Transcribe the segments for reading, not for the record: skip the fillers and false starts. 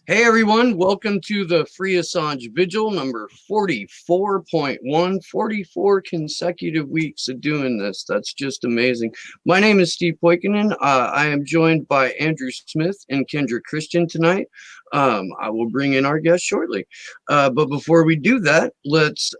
Hey everyone, welcome to the Free Assange Vigil number 44.1, 44 consecutive weeks of doing this. That's just amazing. My name is Steve Poikinen. I am joined by Andrew Smith and Kendra Christian tonight. I will bring in our guest shortly. But before we do that, let's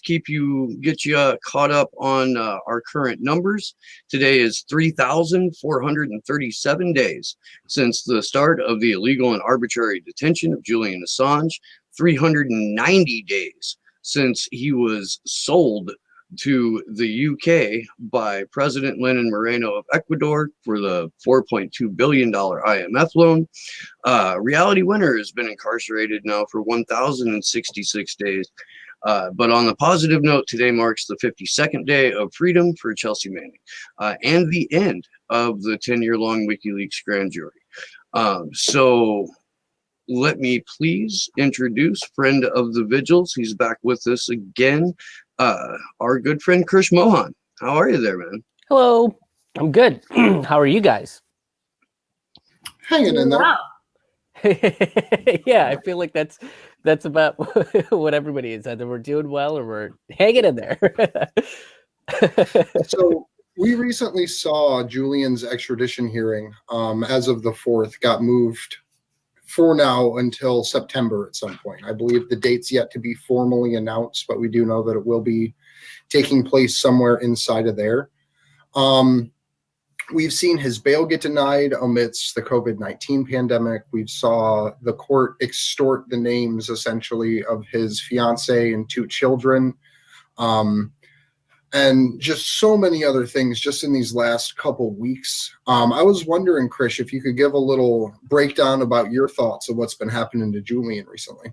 get you caught up on our current numbers. Today is 3,437 days since the start of the illegal and arbitrary detention of Julian Assange, 390 days since he was sold to the UK by President Lenin Moreno of Ecuador for the $4.2 billion IMF loan. Reality Winner has been incarcerated now for 1,066 days. But on the positive note, today marks the 52nd day of freedom for Chelsea Manning and the end of the 10-year-long WikiLeaks grand jury. So let me please introduce friend of the vigils. He's back with us again. Our good friend Krish Mohan. How are you there, man? Hello. I'm good. How are you guys? Hanging in there. Wow. Yeah, I feel like that's about what everybody is. Either we're doing well or we're hanging in there. So we recently saw Julian's extradition hearing as of the 4th got moved for now until September at some point. I believe the date's yet to be formally announced, but we do know that it will be taking place somewhere inside of there. We've seen his bail get denied amidst the COVID-19 pandemic. We've saw the court extort the names essentially of his fiance and 2 children. And just so many other things just in these last couple weeks. I was wondering, Krish, if you could give a little breakdown about your thoughts of what's been happening to Julian recently.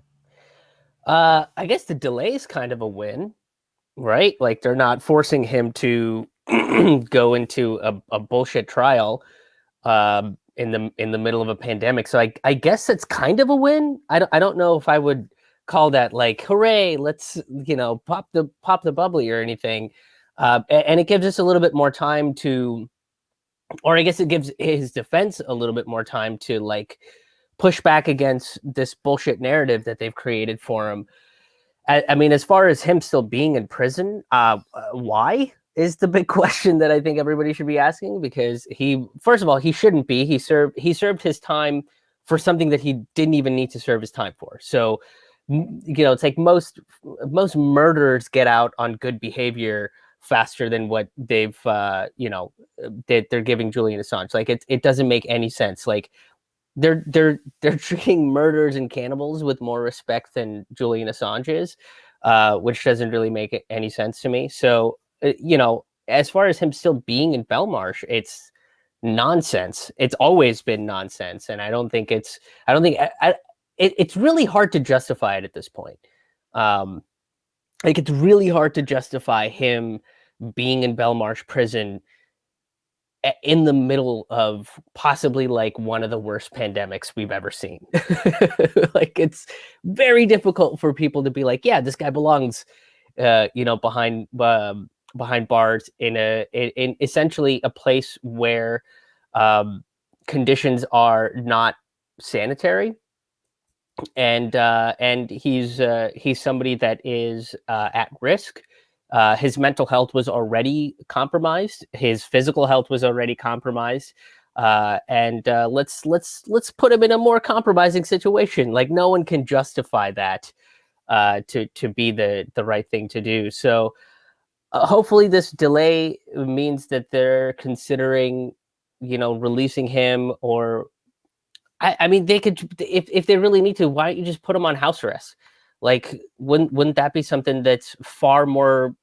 I guess the delay is kind of a win, right? Like they're not forcing him to go into a bullshit trial in the middle of a pandemic. So I guess it's kind of a win. I don't know if I would call that like hooray, let's pop the bubbly or anything. And it gives us a little bit more time to, or I guess it gives his defense a little bit more time to like push back against this bullshit narrative that they've created for him. I mean, as far as him still being in prison, why is the big question that I think everybody should be asking, because first of all, he shouldn't be. He served his time for something that he didn't even need to serve his time for. So, it's like most murderers get out on good behavior faster than what they're giving Julian Assange. Like it doesn't make any sense. Like they're treating murderers and cannibals with more respect than Julian Assange is, which doesn't really make any sense to me. So, as far as him still being in Belmarsh, it's nonsense. It's always been nonsense. And it's really hard to justify it at this point. Like it's really hard to justify him being in Belmarsh prison in the middle of possibly like one of the worst pandemics we've ever seen. Like it's very difficult for people to be like, yeah, this guy belongs, behind bars in essentially a place where conditions are not sanitary. And he's somebody that is at risk. His mental health was already compromised. His physical health was already compromised. And let's put him in a more compromising situation. Like no one can justify that to be the right thing to do. So hopefully this delay means that they're considering, releasing him. Or I mean, they could, if they really need to, why don't you just put him on house arrest? Like, wouldn't that be something that's far more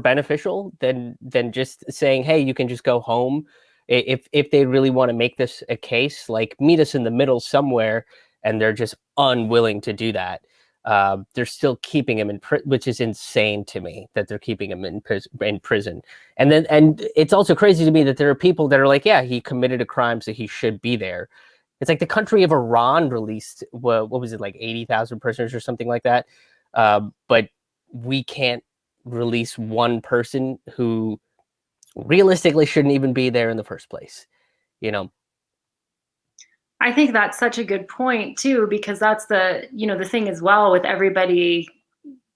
beneficial than just saying, hey, you can just go home? If they really want to make this a case, like meet us in the middle somewhere, and they're just unwilling to do that. They're still keeping him in prison, which is insane to me that they're keeping him in prison. And it's also crazy to me that there are people that are like, yeah, he committed a crime, so he should be there. It's like the country of Iran released, what was it, like 80,000 prisoners or something like that. But we can't release one person who realistically shouldn't even be there in the first place, I think that's such a good point too, because that's the, the thing as well with everybody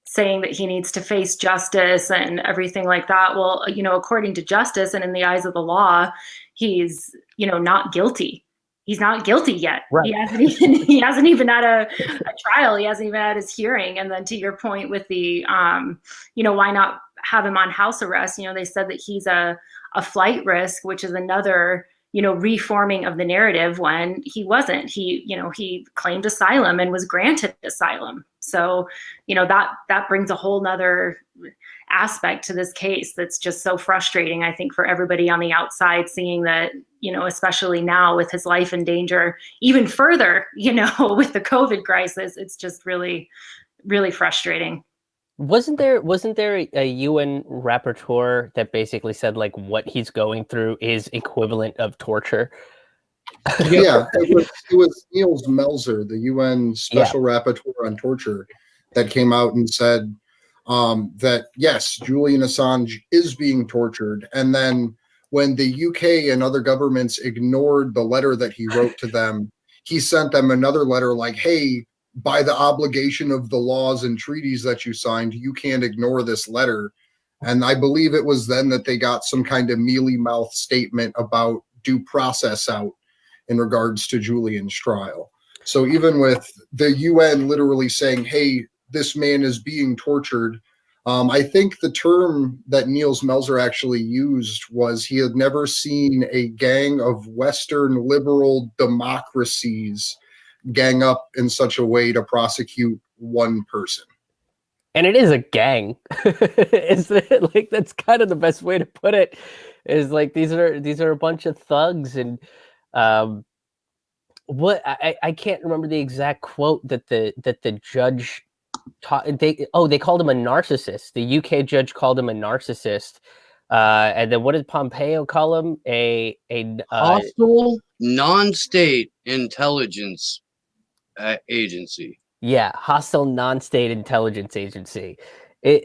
saying that he needs to face justice and everything like that. Well, according to justice and in the eyes of the law, he's, not guilty. He's not guilty yet. Right. He hasn't even had a trial. He hasn't even had his hearing. And then to your point with the, why not have him on house arrest? They said that he's a flight risk, which is another, reforming of the narrative when he wasn't. He claimed asylum and was granted asylum. So, that brings a whole nother aspect to this case that's just so frustrating, I think, for everybody on the outside, seeing that, especially now with his life in danger, even further, with the COVID crisis, it's just really, really frustrating. Wasn't there a UN rapporteur that basically said like what he's going through is equivalent of torture? Yeah, it was Niels Melzer, the UN Special Rapporteur on Torture, that came out and said that yes, Julian Assange is being tortured. And then when the UK and other governments ignored the letter that he wrote to them, he sent them another letter like, hey, by the obligation of the laws and treaties that you signed, you can't ignore this letter. And I believe it was then that they got some kind of mealy-mouthed statement about due process out in regards to Julian's trial. So even with the UN literally saying, hey, this man is being tortured, I think the term that Niels Melzer actually used was he had never seen a gang of Western liberal democracies gang up in such a way to prosecute one person. And it is a gang. Is it like that's kind of the best way to put it? Is like these are a bunch of thugs, and what I can't remember the exact quote that the judge taught. They called him a narcissist. The UK judge called him a narcissist. And then what did Pompeo call him? A hostile non-state intelligence agency. Yeah, hostile non-state intelligence agency.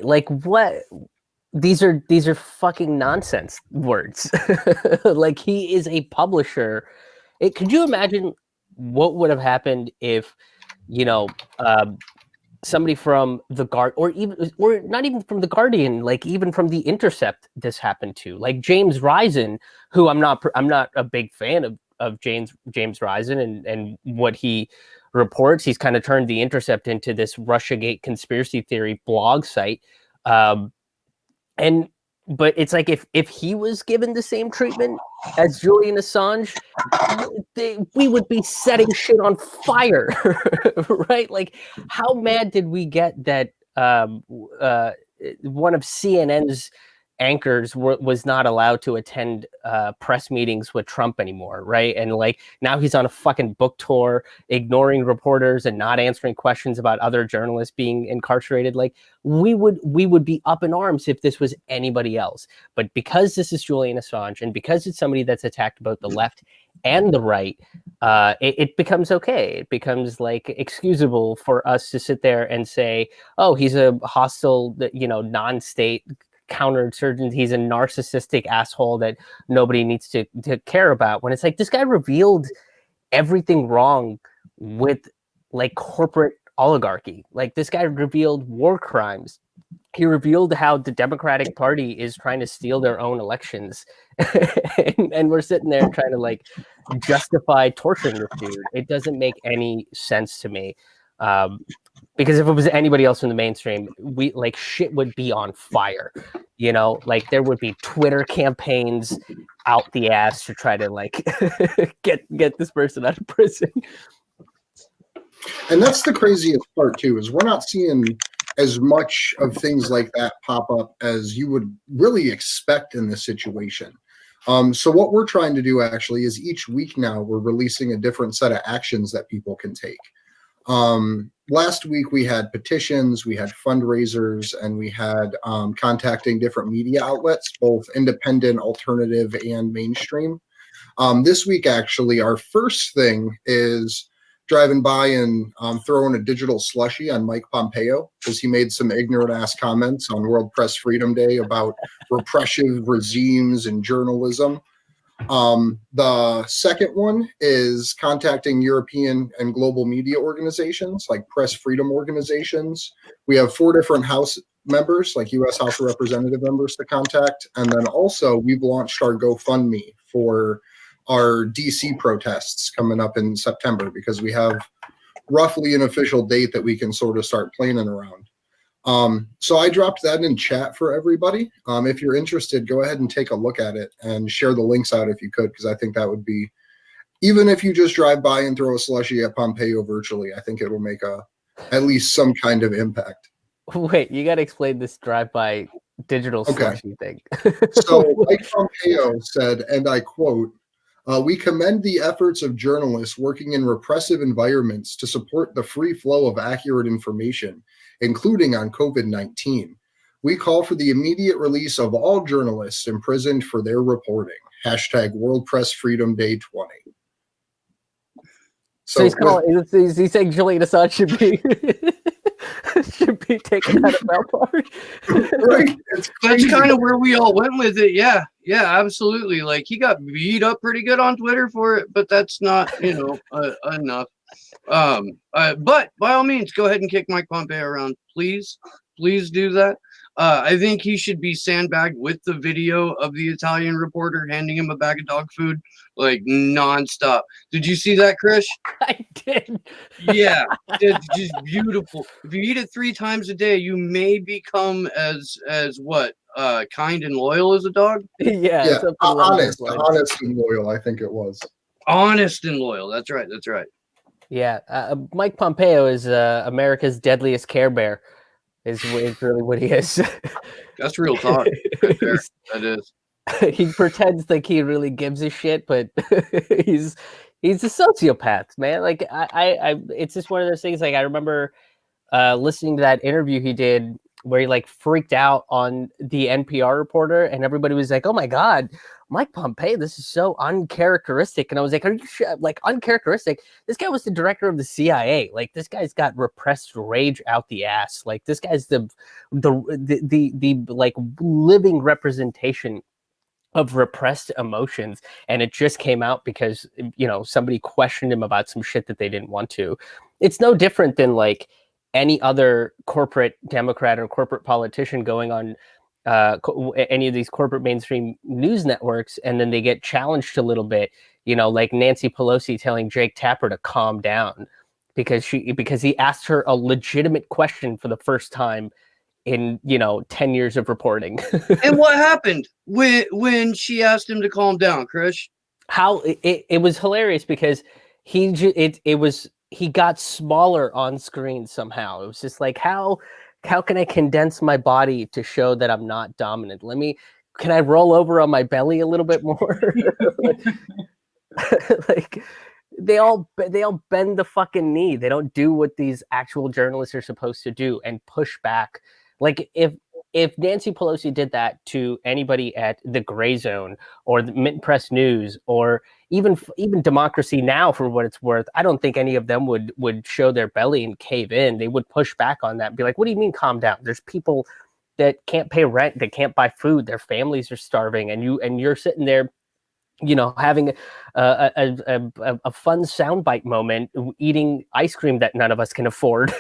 Like what? These are fucking nonsense words. Like he is a publisher. Could you imagine what would have happened if, somebody from the or not even from the Guardian, like even from the Intercept, this happened to, like James Risen, who I'm not a big fan of James Risen and what he reports. He's kind of turned the Intercept into this Russiagate conspiracy theory blog site. But it's like if he was given the same treatment as Julian Assange, we would be setting shit on fire, right? Like, how mad did we get that one of CNN's anchors was not allowed to attend press meetings with Trump anymore, right? And like now he's on a fucking book tour, ignoring reporters and not answering questions about other journalists being incarcerated. Like we would be up in arms if this was anybody else. But because this is Julian Assange and because it's somebody that's attacked both the left and the right, it becomes okay. It becomes like excusable for us to sit there and say, oh, he's a hostile, non-state counterinsurgent, he's a narcissistic asshole that nobody needs to care about, when it's like this guy revealed everything wrong with like corporate oligarchy. Like this guy revealed war crimes. He revealed how the Democratic Party is trying to steal their own elections. and we're sitting there trying to like justify torturing this dude. It doesn't make any sense to me. Because if it was anybody else in the mainstream, shit would be on fire, like there would be Twitter campaigns out the ass to try to like get this person out of prison. And that's the craziest part too, is we're not seeing as much of things like that pop up as you would really expect in this situation. So what we're trying to do actually is each week now we're releasing a different set of actions that people can take. Last week we had petitions, we had fundraisers, and we had contacting different media outlets, both independent, alternative, and mainstream. This week, actually, our first thing is driving by and throwing a digital slushie on Mike Pompeo because he made some ignorant ass comments on World Press Freedom Day about repressive regimes and journalism. The second one is contacting European and global media organizations like press freedom organizations. We have 4 different House members, like U.S. House of Representative members to contact. And then also we've launched our GoFundMe for our DC protests coming up in September, because we have roughly an official date that we can sort of start planning around. So I dropped that in chat for everybody. If you're interested, go ahead and take a look at it and share the links out if you could, because I think that would be, even if you just drive by and throw a slushie at Pompeo virtually, I think it will make at least some kind of impact. Wait, you got to explain this drive-by digital slushie thing. So Mike Pompeo said, and I quote, "We commend the efforts of journalists working in repressive environments to support the free flow of accurate information, including on COVID-19. We call for the immediate release of all journalists imprisoned for their reporting. Hashtag World Press Freedom Day 20. So he's saying Julian Assange should be taken out of Belfast. Right. That's kind of where we all went with it. Yeah, absolutely. Like, he got beat up pretty good on Twitter for it, but that's not, enough. But by all means, go ahead and kick Mike Pompeo around, please do that. I think he should be sandbagged with the video of the Italian reporter handing him a bag of dog food, like, nonstop. Did you see that, Krish? I did. Yeah, it's just beautiful. If you eat it 3 times a day, you may become as what? Kind and loyal as a dog? Yeah. Honest and loyal, I think it was. Honest and loyal. That's right. Yeah. Mike Pompeo is America's deadliest Care Bear. Is really what he is. That's real talk. Right there. That is. He pretends like he really gives a shit, but he's a sociopath, man. Like I it's just one of those things. Like, I remember listening to that interview he did where he like freaked out on the NPR reporter, and everybody was like, "Oh my God, Mike Pompeo, this is so uncharacteristic." And I was like, "Are you sure? Like, uncharacteristic? This guy was the director of the CIA. Like, this guy's got repressed rage out the ass. Like, this guy's the like living representation of repressed emotions, and it just came out because somebody questioned him about some shit that they didn't want to. It's no different than like any other corporate Democrat or corporate politician going on any of these corporate mainstream news networks, and then they get challenged a little bit, like Nancy Pelosi telling Jake Tapper to calm down because he asked her a legitimate question for the first time in 10 years of reporting. And what happened when she asked him to calm down, Krish? How it was hilarious because he got smaller on screen somehow. It was just like, how can I condense my body to show that I'm not dominant? Can I roll over on my belly a little bit more? Like, they all bend the fucking knee. They don't do what these actual journalists are supposed to do and push back. Like, if Nancy Pelosi did that to anybody at the Gray Zone or the Mint Press News or even Democracy Now, for what it's worth, I don't think any of them would show their belly and cave in. They would push back on that and be like, "What do you mean calm down? There's people that can't pay rent, that can't buy food, their families are starving, and you're sitting there, having a fun soundbite moment, eating ice cream that none of us can afford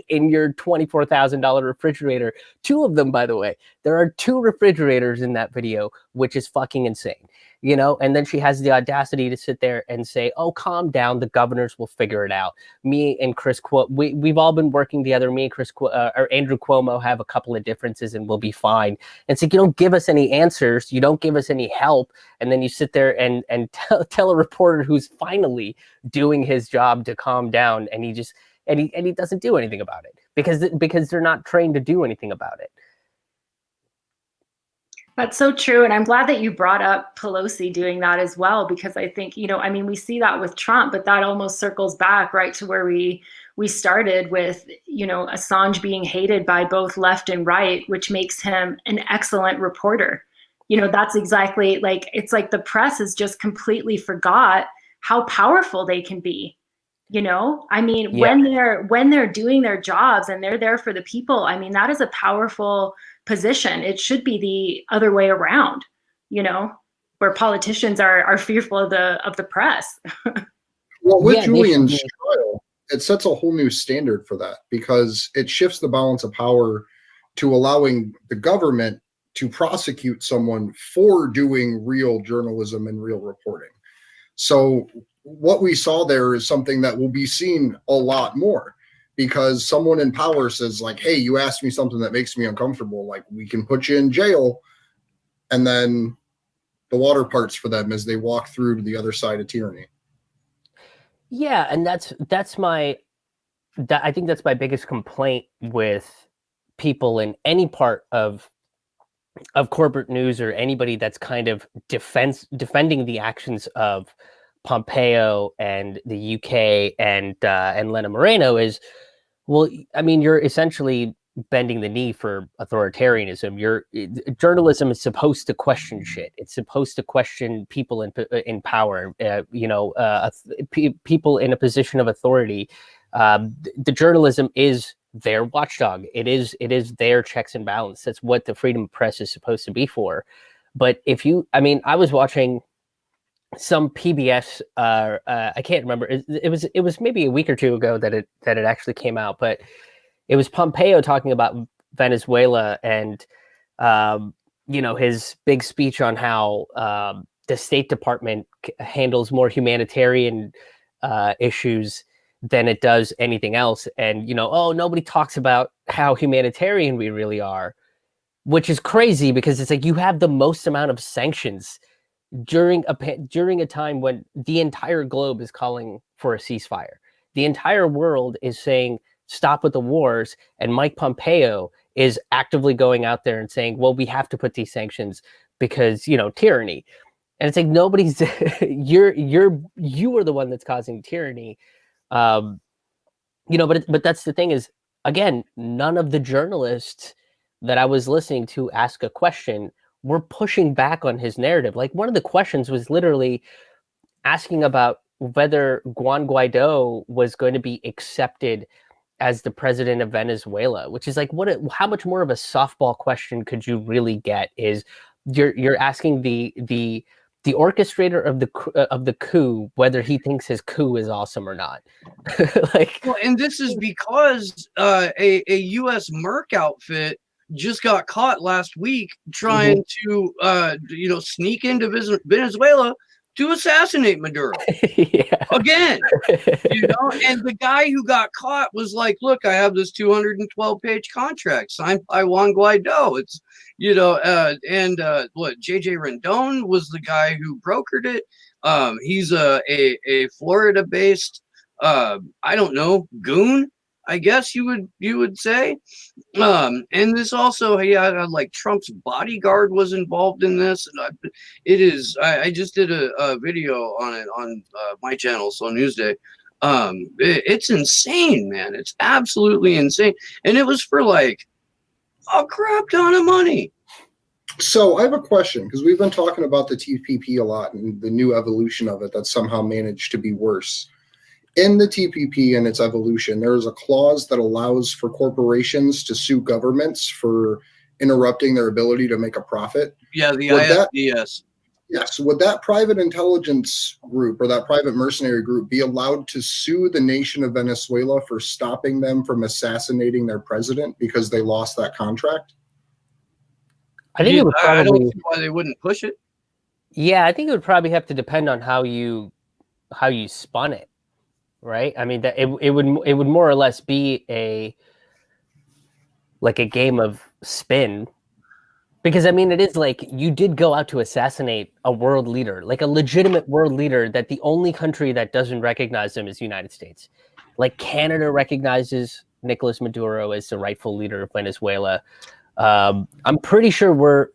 in your $24,000 refrigerator." 2 of them, by the way. There are 2 refrigerators in that video, which is fucking insane. And then she has the audacity to sit there and say, "Oh, calm down. The governors will figure it out. Me and Chris we've all been working together. Me and Chris or Andrew Cuomo have a couple of differences and we'll be fine." And so you don't give us any answers. You don't give us any help. And then you sit there and tell a reporter who's finally doing his job to calm down. And he doesn't do anything about it because they're not trained to do anything about it. That's so true. And I'm glad that you brought up Pelosi doing that as well, because I think, we see that with Trump, but that almost circles back right to where we started with, Assange being hated by both left and right, which makes him an excellent reporter. That's exactly it's like the press has just completely forgot how powerful they can be. Yeah. When they're doing their jobs and they're there for the people, that is a powerful position. It should be the other way around, where politicians are fearful of the press. Well, with Yeah, Julian's trial, it sets a whole new standard for that, because it shifts the balance of power to allowing the government to prosecute someone for doing real journalism and real reporting. So what we saw there is something that will be seen a lot more, because someone in power says, like, hey, you asked me something that makes me uncomfortable, like, we can put you in jail. And then the water parts for them as they walk through to the other side of tyranny. Yeah, and I think that's my biggest complaint with people in any part of corporate news, or anybody that's kind of defending the actions of Pompeo and the UK and Lena Moreno is, well, I mean, you're essentially bending the knee for authoritarianism. Journalism is supposed to question shit. It's supposed to question people in power, people in a position of authority. The journalism is their watchdog. It is their checks and balance. That's what the freedom of press is supposed to be for. But I was watching some PBS. I can't remember. It was maybe a week or two ago that it actually came out, but it was Pompeo talking about Venezuela and his big speech on how the State Department handles more humanitarian issues than it does anything else. And, nobody talks about how humanitarian we really are, which is crazy, because it's like you have the most amount of sanctions during a time when the entire globe is calling for a ceasefire. The entire world is saying, stop with the wars. And Mike Pompeo is actively going out there and saying, well, we have to put these sanctions because, tyranny. And it's like, nobody's, you are the one that's causing tyranny. But that's the thing is, again, none of the journalists that I was listening to ask a question were pushing back on his narrative. Like, one of the questions was literally asking about whether Juan Guaido was going to be accepted as the president of Venezuela, which is like, how much more of a softball question could you really get? Is you're asking the orchestrator of the coup whether he thinks his coup is awesome or not. Well, and this is because a U.S. Merc outfit just got caught last week trying to sneak into Venezuela to assassinate Maduro. Again, and the guy who got caught was like, look, I have this 212-page contract signed by Juan Guaido. It's, what, JJ Rendon was the guy who brokered it. He's a Florida-based, I don't know, goon, I guess you would say. And this also, like Trump's bodyguard was involved in this. And I just did a video on it on my channel, So Newsday. It's insane, man. It's absolutely insane. And it was for like a crap ton of money. So I have a question, because we've been talking about the TPP a lot and the new evolution of it that somehow managed to be worse. In the TPP and its evolution, there is a clause that allows for corporations to sue governments for interrupting their ability to make a profit. Yeah, the ISDS. Yes. Would that private intelligence group or that private mercenary group be allowed to sue the nation of Venezuela for stopping them from assassinating their president because they lost that contract? I think it would probably. I don't see why they wouldn't push it. Yeah, I think it would probably have to depend on how you spun it. Right. I mean, that it would more or less be a game of spin, because I mean, it is like you did go out to assassinate a world leader, like a legitimate world leader, that the only country that doesn't recognize him is the United States. Like, Canada recognizes Nicolas Maduro as the rightful leader of Venezuela. I'm pretty sure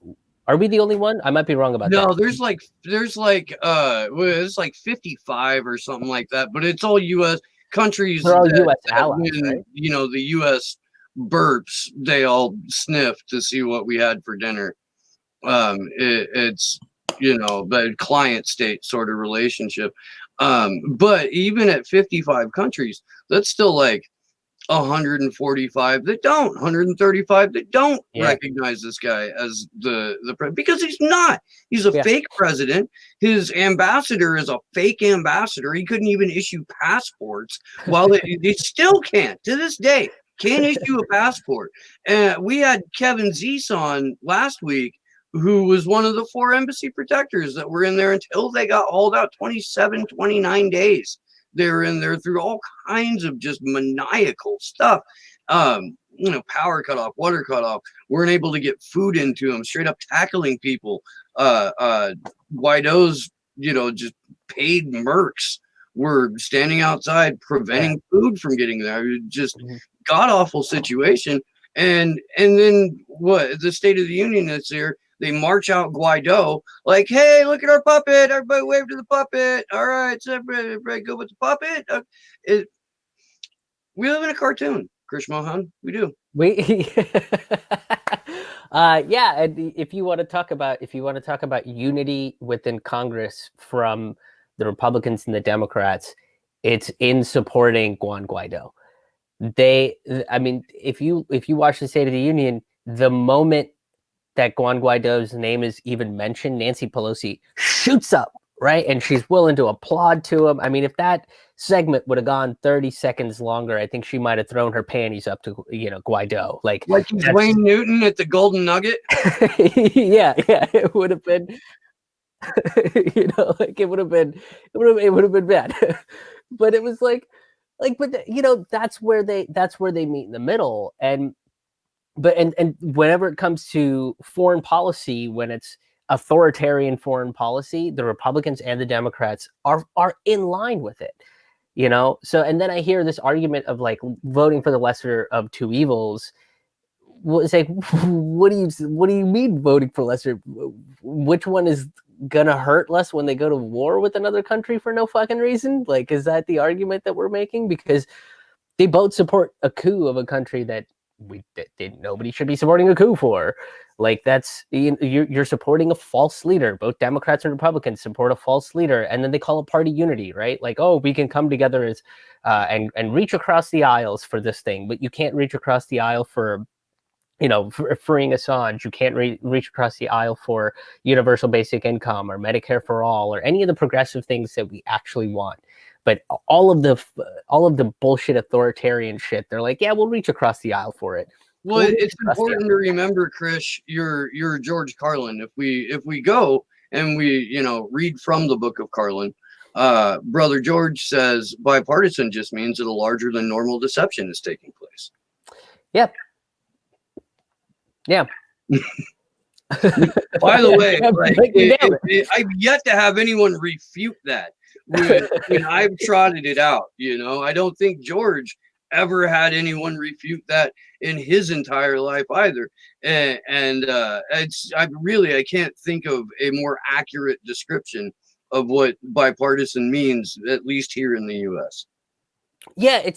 are we the only one? I might be wrong about that. No, there's like it's like 55 or something like that, but it's all U.S. countries. They're all U.S. allies, right? The U.S. burps, they all sniff to see what we had for dinner. It's the client state sort of relationship. But even at 55 countries, that's still like 145 that don't, 135 that don't Yeah. recognize this guy as the because he's not. He's a Yeah. fake president. His ambassador is a fake ambassador. He couldn't even issue passports. While they still can't to this day. Can't issue a passport. We had Kevin Zeese on last week, who was one of the 4 embassy protectors that were in there until they got hauled out. 27, 29 days. They were in there through all kinds of just maniacal stuff. Power cut off, water cut off. Weren't able to get food into them. Straight up tackling people. Guaido's, just paid mercs were standing outside preventing food from getting there. Just god awful situation. And then what? The State of the Union that's there. They march out Guaido like, hey, look at our puppet. Everybody wave to the puppet. All right, so everybody go with the puppet. We live in a cartoon, Krish Mohan. We do. Yeah. And if you want to talk about unity within Congress from the Republicans and the Democrats, it's in supporting Juan Guaido. If you watch the State of the Union, the moment that Juan Guaido's name is even mentioned, Nancy Pelosi shoots up, right? And she's willing to applaud to him. I mean, if that segment would have gone 30 seconds longer, I think she might have thrown her panties up to, Guaido. Like he's Wayne Newton at the Golden Nugget. yeah, it would have been, it would have been bad. But it was that's where they meet in the middle. And whenever it comes to foreign policy, when it's authoritarian foreign policy, the Republicans and the Democrats are in line with it, So, and then I hear this argument of voting for the lesser of two evils. It's like, what do you mean voting for lesser? Which one is gonna hurt less when they go to war with another country for no fucking reason? Is that the argument that we're making? Because they both support a coup of a country that nobody should be supporting a coup for. That's you're supporting a false leader. Both Democrats and Republicans support a false leader, and then they call it party unity, right? We can come together as and reach across the aisles for this thing, but you can't reach across the aisle for freeing Assange. You can't reach across the aisle for universal basic income or Medicare for all or any of the progressive things that we actually want. But all of the bullshit authoritarian shit, they're like, yeah, we'll reach across the aisle for it. Well, it's important to remember, Krish, you're George Carlin. If we go and we read from the book of Carlin, Brother George says bipartisan just means that a larger than normal deception is taking place. Yep. Yeah. By the way, I've yet to have anyone refute that. When I've trotted it out, I don't think George ever had anyone refute that in his entire life either. I can't think of a more accurate description of what bipartisan means, at least here in the U.S. Yeah,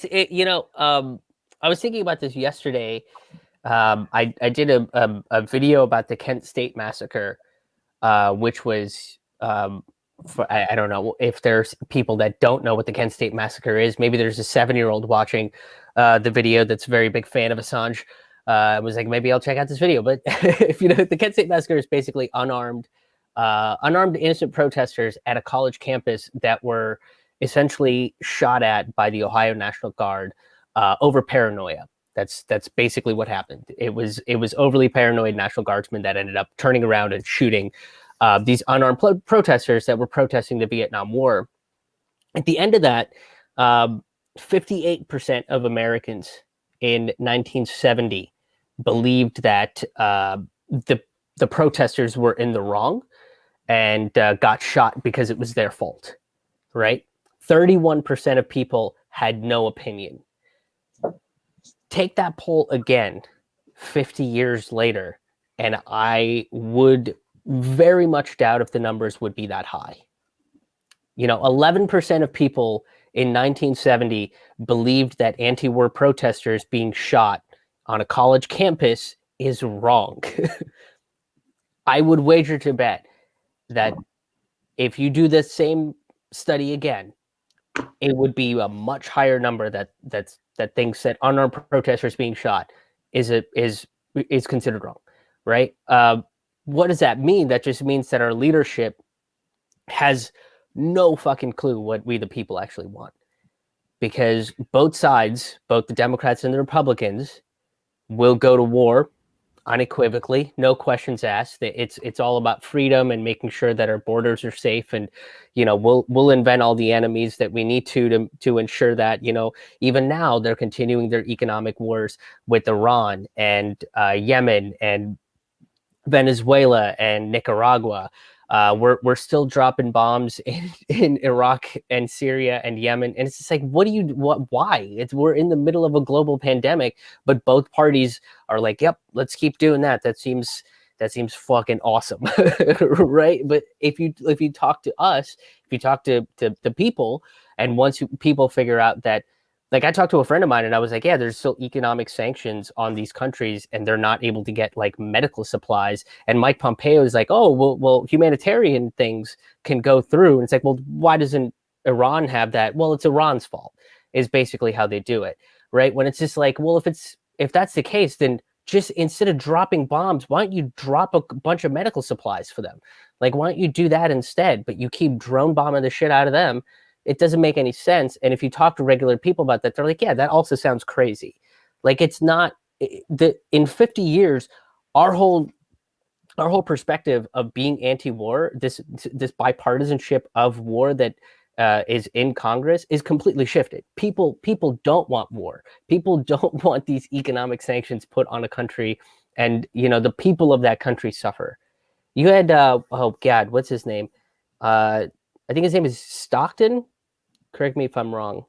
I was thinking about this yesterday. I did a video about the Kent State Massacre, which was I don't know if there's people that don't know what the Kent State Massacre is. Maybe there's a 7-year-old watching the video that's a very big fan of Assange. Was like, maybe I'll check out this video. But if the Kent State Massacre is basically unarmed innocent protesters at a college campus that were essentially shot at by the Ohio National Guard over paranoia. That's basically what happened. It was overly paranoid National Guardsmen that ended up turning around and shooting these unarmed protesters that were protesting the Vietnam War. At the end of that, 58% of Americans in 1970 believed that the protesters were in the wrong and got shot because it was their fault, right? 31% of people had no opinion. Take that poll again 50 years later, and I would very much doubt if the numbers would be that high. 11% of people in 1970 believed that anti-war protesters being shot on a college campus is wrong. I would wager to bet that if you do the same study again, it would be a much higher number that thinks that unarmed protesters being shot is considered wrong, right? What does that mean? That just means that our leadership has no fucking clue what we the people actually want, because both sides, both the Democrats and the Republicans, will go to war unequivocally, no questions asked. It's all about freedom and making sure that our borders are safe, and we'll invent all the enemies that we need to ensure that, even now they're continuing their economic wars with Iran and Yemen and Venezuela and Nicaragua. We're still dropping bombs in Iraq and Syria and Yemen, and it's just like, why? We're in the middle of a global pandemic, but both parties are like, yep, let's keep doing that. That seems fucking awesome, right? But if you talk to us, if you talk to people, and once people figure out that, like, I talked to a friend of mine and I was like, yeah, there's still economic sanctions on these countries and they're not able to get like medical supplies. And Mike Pompeo is like, oh, well, humanitarian things can go through. And it's like, well, why doesn't Iran have that? Well, it's Iran's fault, is basically how they do it, right? When it's just like, well, if that's the case, then just instead of dropping bombs, why don't you drop a bunch of medical supplies for them? Like, why don't you do that instead? But you keep drone bombing the shit out of them. It doesn't make any sense. And if you talk to regular people about that, they're like, yeah, that also sounds crazy. Like, it's not in 50 years, our whole perspective of being anti-war, this bipartisanship of war that is in Congress, is completely shifted. People don't want war. People don't want these economic sanctions put on a country, and the people of that country suffer. You had oh God, what's his name? I think his name is Stockton. Correct me if I'm wrong.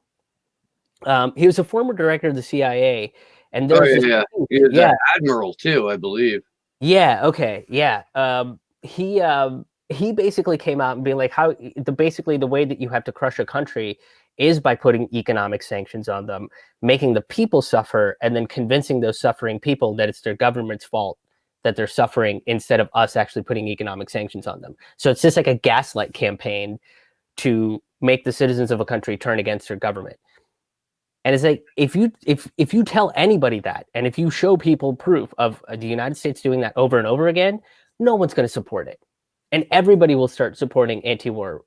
He was a former director of the CIA, and he was an admiral too, I believe. Yeah. Okay. Yeah. He basically came out and being like, basically the way that you have to crush a country is by putting economic sanctions on them, making the people suffer, and then convincing those suffering people that it's their government's fault that they're suffering, instead of us actually putting economic sanctions on them. So it's just like a gaslight campaign to make the citizens of a country turn against their government. And it's like, if you tell anybody that, and if you show people proof of the United States doing that over and over again, no one's going to support it. And everybody will start supporting anti-war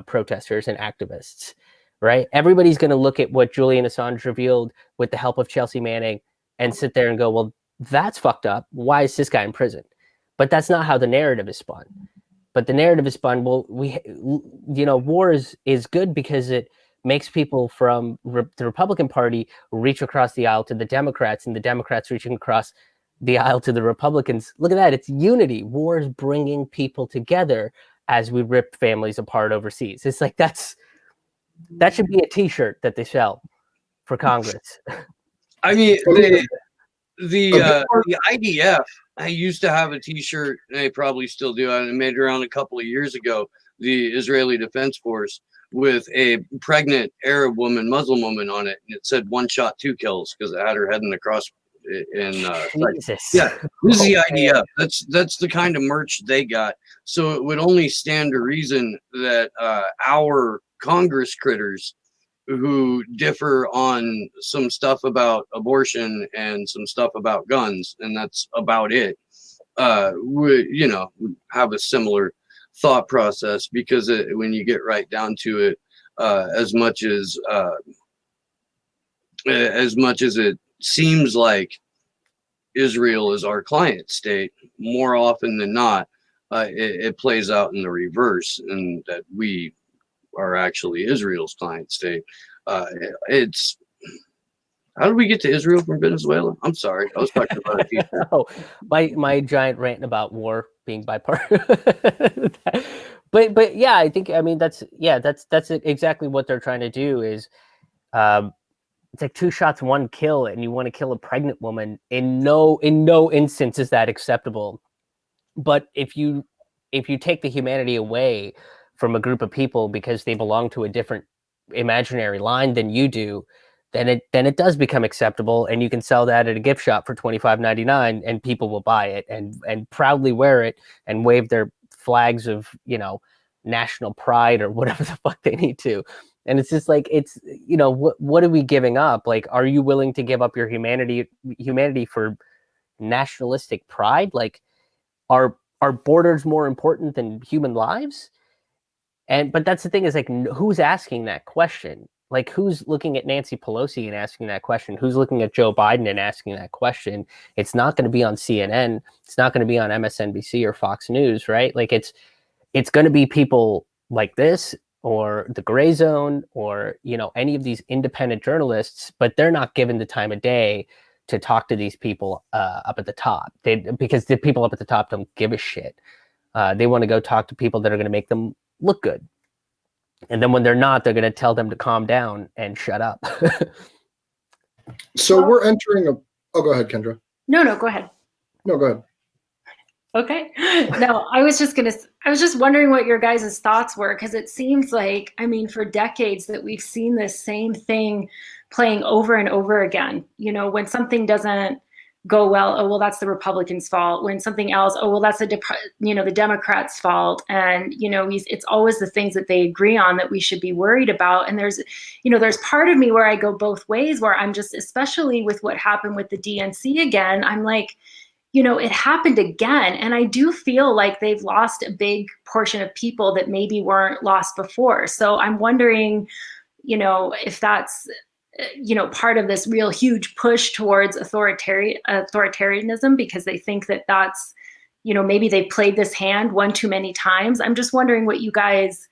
protesters and activists, right? Everybody's going to look at what Julian Assange revealed with the help of Chelsea Manning and sit there and go, well, that's fucked up. Why is this guy in prison? But that's not how the narrative is spun. But the narrative is spun, well, war is good because it makes people from the Republican Party reach across the aisle to the Democrats, and the Democrats reaching across the aisle to the Republicans. Look at that. It's unity. War is bringing people together as we rip families apart overseas. It's like, that should be a T-shirt that they sell for Congress. I mean, the IDF, I used to have a T-shirt, and I probably still do. I made it around a couple of years ago. The Israeli Defense Force, with a pregnant Arab woman, Muslim woman on it, and it said 1 shot, 2 kills, because it had her head in the cross. Jesus. Yeah, this is the IDF. That's the kind of merch they got. So it would only stand to reason that our Congress critters, who differ on some stuff about abortion and some stuff about guns, and that's about it, would have a similar thought process, because when you get right down to it, as much as it seems like Israel is our client state, more often than not, it plays out in the reverse, and that we are actually Israel's client state. It's how did we get to Israel from Venezuela? I'm sorry, I was talking about a teacher. Oh, my giant rant about war being bipartisan. but yeah, I mean that's exactly what they're trying to do. Is it's like 2 shots, 1 kill, and you want to kill a pregnant woman. In no instance is that acceptable. But if you take the humanity away from a group of people because they belong to a different imaginary line than you do, then it does become acceptable, and you can sell that at a gift shop for $25.99, and people will buy it and proudly wear it and wave their flags of national pride or whatever the fuck they need to. And it's just like, it's, you know, what are we giving up? Like, are you willing to give up your humanity for nationalistic pride? Like, are borders more important than human lives? But that's the thing, is like, who's asking that question? Like, who's looking at Nancy Pelosi and asking that question? Who's looking at Joe Biden and asking that question? It's not going to be on CNN. It's not going to be on MSNBC or Fox News, right? Like, it's going to be people like this, or the Gray Zone, or, you know, any of these independent journalists, but they're not given the time of day to talk to these people up at the top. Because the people up at the top don't give a shit. They want to go talk to people that are going to make them look good. And then when they're not, they're going to tell them to calm down and shut up. So we're entering oh, go ahead, Kendra. No, go ahead. No, go ahead. Okay. No, I was just wondering what your guys' thoughts were, because it seems like, I mean, for decades that we've seen this same thing playing over and over again. You know, when something doesn't go well, oh, well, that's the Republicans' fault. When something else, oh, well, that's the Democrats' fault. And, you know, it's always the things that they agree on that we should be worried about. And there's part of me where I go both ways, where I'm just, especially with what happened with the DNC again, I'm like, you know, it happened again. And I do feel like they've lost a big portion of people that maybe weren't lost before. So I'm wondering, you know, if that's, you know, part of this real huge push towards authoritarianism, because they think that that's, you know, maybe they've played this hand one too many times. I'm just wondering what you guys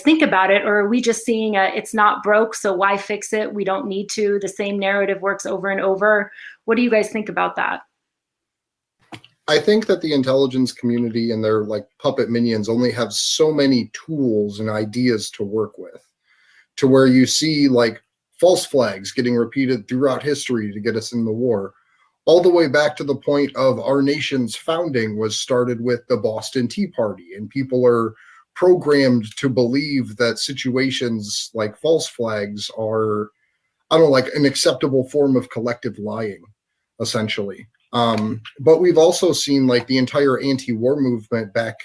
think about it. Or are we just seeing it's not broke, so why fix it? We don't need to. The same narrative works over and over. What do you guys think about that? I think that the intelligence community and their like puppet minions only have so many tools and ideas to work with, to where you see like false flags getting repeated throughout history to get us in the war, all the way back to the point of our nation's founding was started with the Boston Tea Party, and people are programmed to believe that situations like false flags are, I don't know, like an acceptable form of collective lying, essentially. But we've also seen like the entire anti-war movement back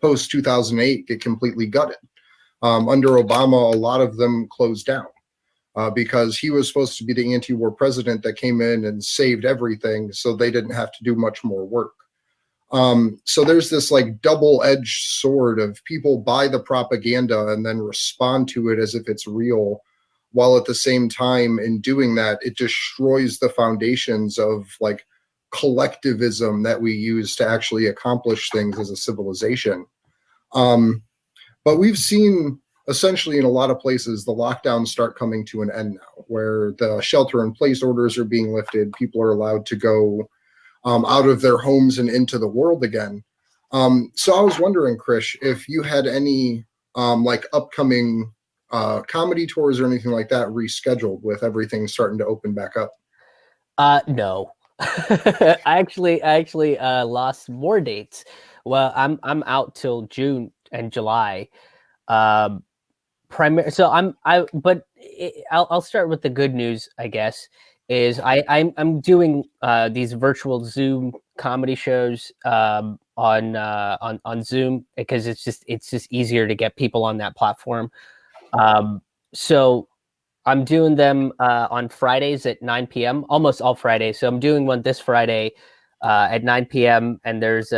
post 2008 get completely gutted. Under Obama, a lot of them closed down. Because he was supposed to be the anti-war president that came in and saved everything, so they didn't have to do much more work. So there's this like double-edged sword of people buy the propaganda and then respond to it as if it's real, while at the same time in doing that, it destroys the foundations of like collectivism that we use to actually accomplish things as a civilization. But we've seen essentially in a lot of places, the lockdowns start coming to an end now, where the shelter-in-place orders are being lifted. People are allowed to go out of their homes and into the world again. So I was wondering, Krish, if you had any like upcoming comedy tours or anything like that rescheduled with everything starting to open back up. No. I actually lost more dates. Well, I'm out till June and July. So I'll start with the good news, I guess, is I'm doing these virtual Zoom comedy shows on Zoom, because it's just easier to get people on that platform. So I'm doing them on Fridays at 9 p.m. almost all Fridays. So I'm doing one this Friday at 9 p.m. and there's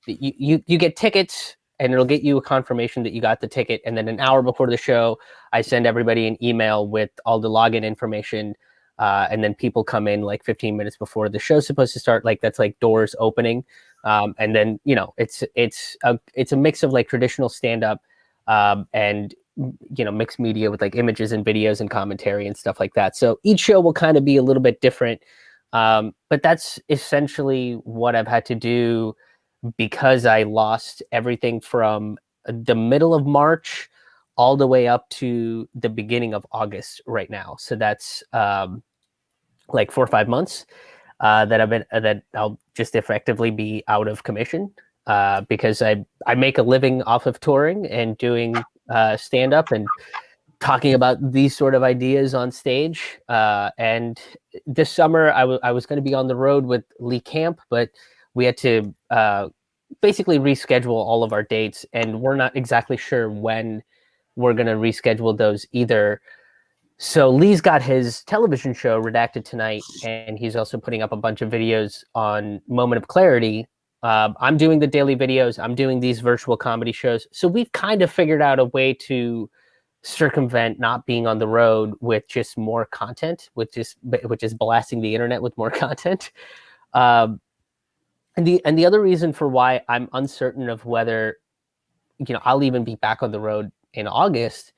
you get tickets, and it'll get you a confirmation that you got the ticket. And then an hour before the show, I send everybody an email with all the login information. And then people come in like 15 minutes before the show's supposed to start. Like that's like doors opening. And then, you know, it's a mix of like traditional stand-up and, you know, mixed media with like images and videos and commentary and stuff like that. So each show will kind of be a little bit different. But that's essentially what I've had to do, because I lost everything from the middle of March all the way up to the beginning of August right now. So that's like 4 or 5 months that I'll just effectively be out of commission because I make a living off of touring and doing stand-up and talking about these sort of ideas on stage. And this summer I was going to be on the road with Lee Camp, but we had to basically reschedule all of our dates, and we're not exactly sure when we're going to reschedule those either. So Lee's got his television show Redacted tonight, and he's also putting up a bunch of videos on Moment of Clarity. I'm doing the daily videos. I'm doing these virtual comedy shows. So we've kind of figured out a way to circumvent not being on the road with just more content, which is blasting the internet with more content. And the other reason for why I'm uncertain of whether, I'll even be back on the road in August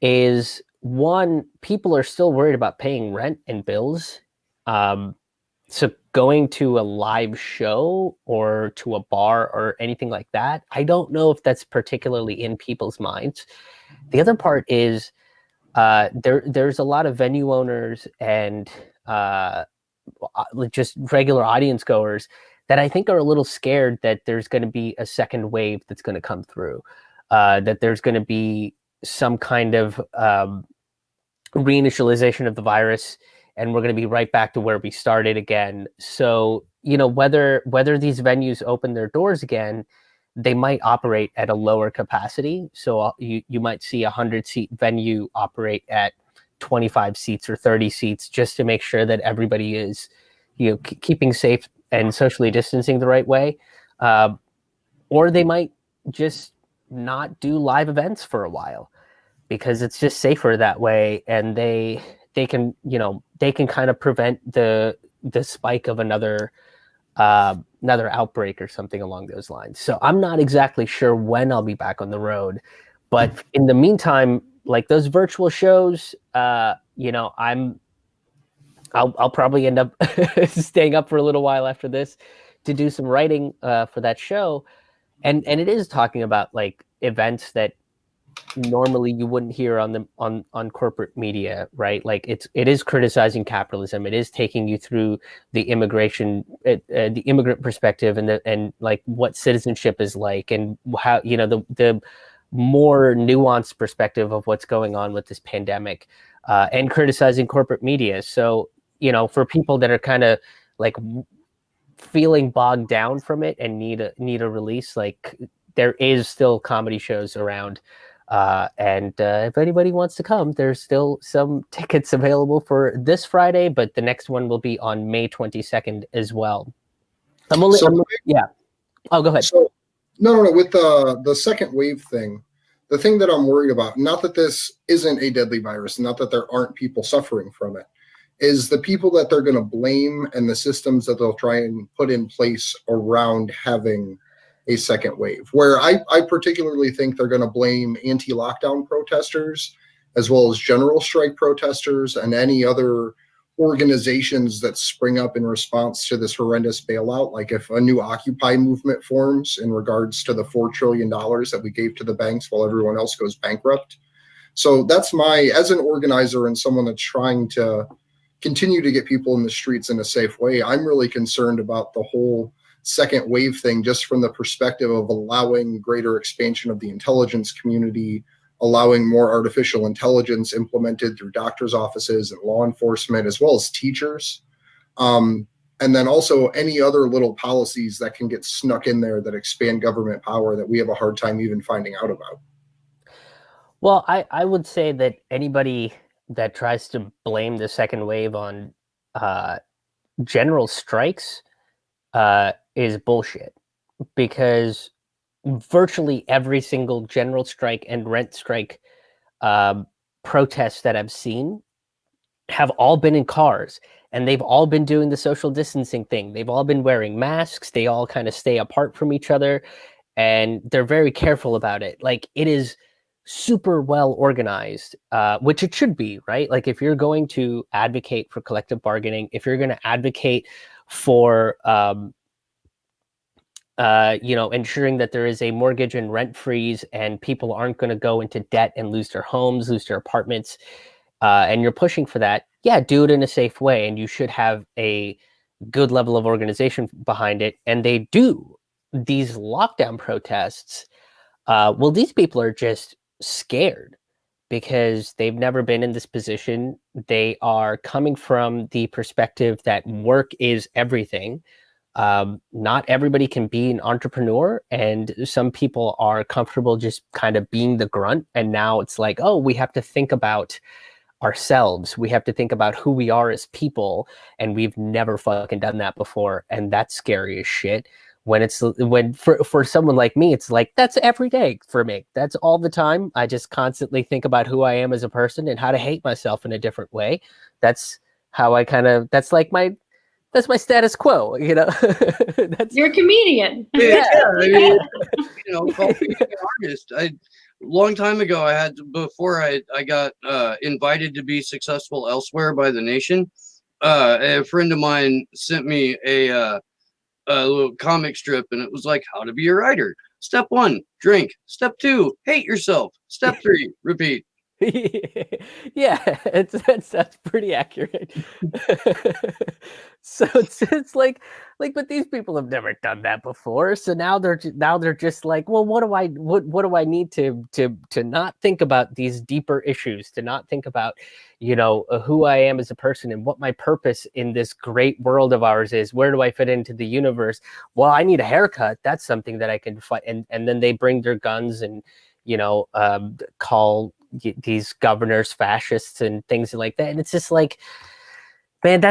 is, one, people are still worried about paying rent and bills. So going to a live show or to a bar or anything like that, I don't know if that's particularly in people's minds. The other part is there's a lot of venue owners and just regular audience goers that I think are a little scared that there's going to be a second wave that's going to come through, that there's going to be some kind of reinitialization of the virus, and we're going to be right back to where we started again. So, whether these venues open their doors again, they might operate at a lower capacity. So you might see 100-seat venue operate at 25 seats or 30 seats just to make sure that everybody is, keeping safe and socially distancing the right way. Or they might just not do live events for a while because it's just safer that way, and they can kind of prevent the spike of another outbreak or something along those lines. So I'm not exactly sure when I'll be back on the road, but in the meantime, like those virtual shows, I'll probably end up staying up for a little while after this to do some writing for that show. And it is talking about like events that normally you wouldn't hear on corporate media, right? Like it is criticizing capitalism. It is taking you through the the immigrant perspective, and like what citizenship is like, and how the more nuanced perspective of what's going on with this pandemic, and criticizing corporate media. So for people that are kind of like feeling bogged down from it and need a release, like there is still comedy shows around. And if anybody wants to come, there's still some tickets available for this Friday, but the next one will be on May 22nd as well. Yeah. Oh, go ahead. So, no. With the second wave thing, the thing that I'm worried about, not that this isn't a deadly virus, not that there aren't people suffering from it, is the people that they're going to blame and the systems that they'll try and put in place around having a second wave, where I particularly think they're going to blame anti-lockdown protesters as well as general strike protesters and any other organizations that spring up in response to this horrendous bailout. Like if a new Occupy movement forms in regards to the $4 trillion that we gave to the banks while everyone else goes bankrupt. So that's as an organizer and someone that's trying to continue to get people in the streets in a safe way, I'm really concerned about the whole second wave thing, just from the perspective of allowing greater expansion of the intelligence community, allowing more artificial intelligence implemented through doctors' offices and law enforcement, as well as teachers. And then also any other little policies that can get snuck in there that expand government power that we have a hard time even finding out about. Well, I would say that anybody that tries to blame the second wave on general strikes is bullshit, because virtually every single general strike and rent strike protests that I've seen have all been in cars, and they've all been doing the social distancing thing. They've all been wearing masks. They all kind of stay apart from each other, and they're very careful about it. Like, it is super well organized, which it should be, right? Like, if you're going to advocate for collective bargaining, if you're going to advocate for ensuring that there is a mortgage and rent freeze and people aren't going to go into debt and lose their homes, lose their apartments, and you're pushing for that, yeah, do it in a safe way. And you should have a good level of organization behind it. And they do. These lockdown protests, these people are just scared because they've never been in this position. They are coming from the perspective that work is everything. Not everybody can be an entrepreneur, and some people are comfortable just kind of being the grunt. And now it's like, oh, we have to think about ourselves. We have to think about who we are as people, and we've never fucking done that before, and that's scary as shit. When for someone like me, it's like that's every day for me. That's all the time. I just constantly think about who I am as a person and how to hate myself in a different way. That's how I kind of that's my status quo, you know. That's, You're a comedian. Yeah, I mean, call me an artist. Long time ago, before I got invited to be successful elsewhere by the nation. A friend of mine sent me a little comic strip, and it was like how to be a writer. Step 1, drink. Step 2, hate yourself. Step 3, repeat. Yeah, that's pretty accurate. So it's like, but these people have never done that before. So now they're just like, well, what do I need to not think about these deeper issues, to not think about, who I am as a person and what my purpose in this great world of ours is. Where do I fit into the universe? Well, I need a haircut. That's something that I can fight. And then they bring their guns and call these governors fascists and things like that. And it's just like, man,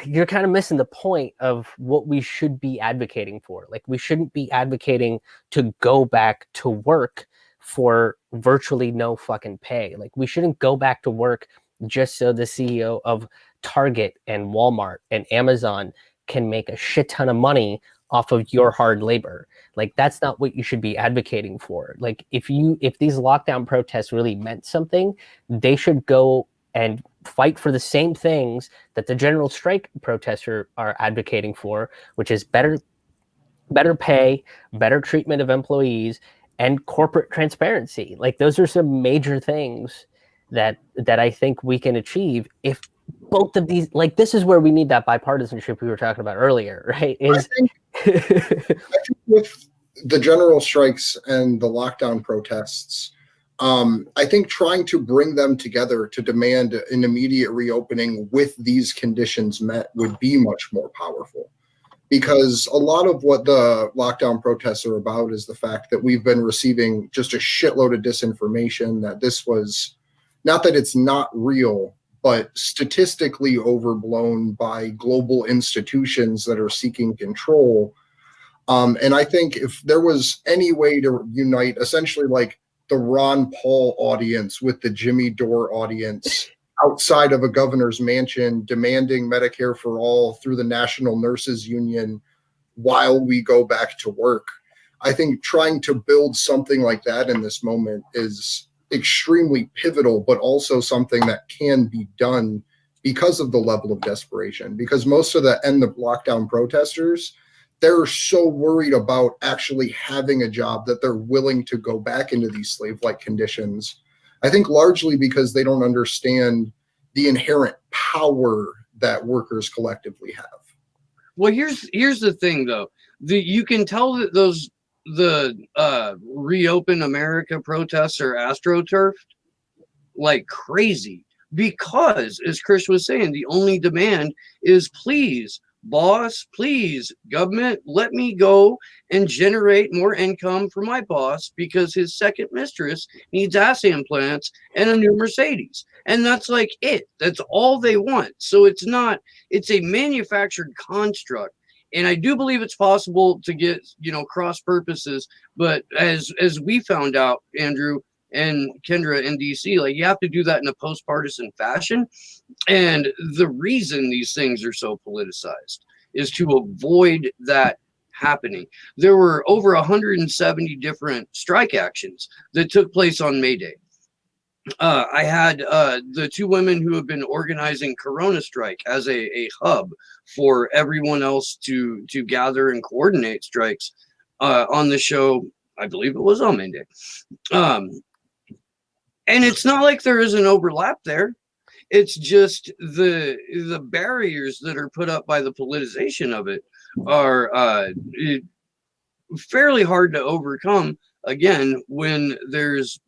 you're kind of missing the point of what we should be advocating for. Like, we shouldn't be advocating to go back to work for virtually no fucking pay. Like, we shouldn't go back to work just so the CEO of Target and Walmart and Amazon can make a shit ton of money off of your hard labor. Like, that's not what you should be advocating for. Like, if these lockdown protests really meant something, they should go and fight for the same things that the general strike protests are advocating for, which is better pay, better treatment of employees, and corporate transparency. Like, those are some major things that I think we can achieve if both of these, like, this is where we need that bipartisanship we were talking about earlier, right? I think with the general strikes and the lockdown protests, I think trying to bring them together to demand an immediate reopening with these conditions met would be much more powerful. Because a lot of what the lockdown protests are about is the fact that we've been receiving just a shitload of disinformation, that this was, not that it's not real, but statistically overblown by global institutions that are seeking control. And I think if there was any way to unite essentially like the Ron Paul audience with the Jimmy Dore audience outside of a governor's mansion demanding Medicare for all through the National Nurses Union while we go back to work, I think trying to build something like that in this moment is extremely pivotal, but also something that can be done because of the level of desperation. Because most of the end of lockdown protesters, they're so worried about actually having a job that they're willing to go back into these slave-like conditions. I think largely because they don't understand the inherent power that workers collectively have. Well, here's the thing, though. You can tell that the Reopen America protests are astroturfed like crazy because, as Chris was saying, the only demand is, please, boss, please, government, let me go and generate more income for my boss because his second mistress needs ass implants and a new Mercedes. And that's like it. That's all they want. So it's a manufactured construct. And I do believe it's possible to get, cross purposes. But as we found out, Andrew and Kendra in DC, like, you have to do that in a post-partisan fashion. And the reason these things are so politicized is to avoid that happening. There were over 170 different strike actions that took place on May Day. I had the two women who have been organizing Corona Strike as a hub for everyone else to gather and coordinate strikes on the show. I believe it was on May Day. And it's not like there is an overlap there. It's just the barriers that are put up by the politicization of it are fairly hard to overcome. Again, when there's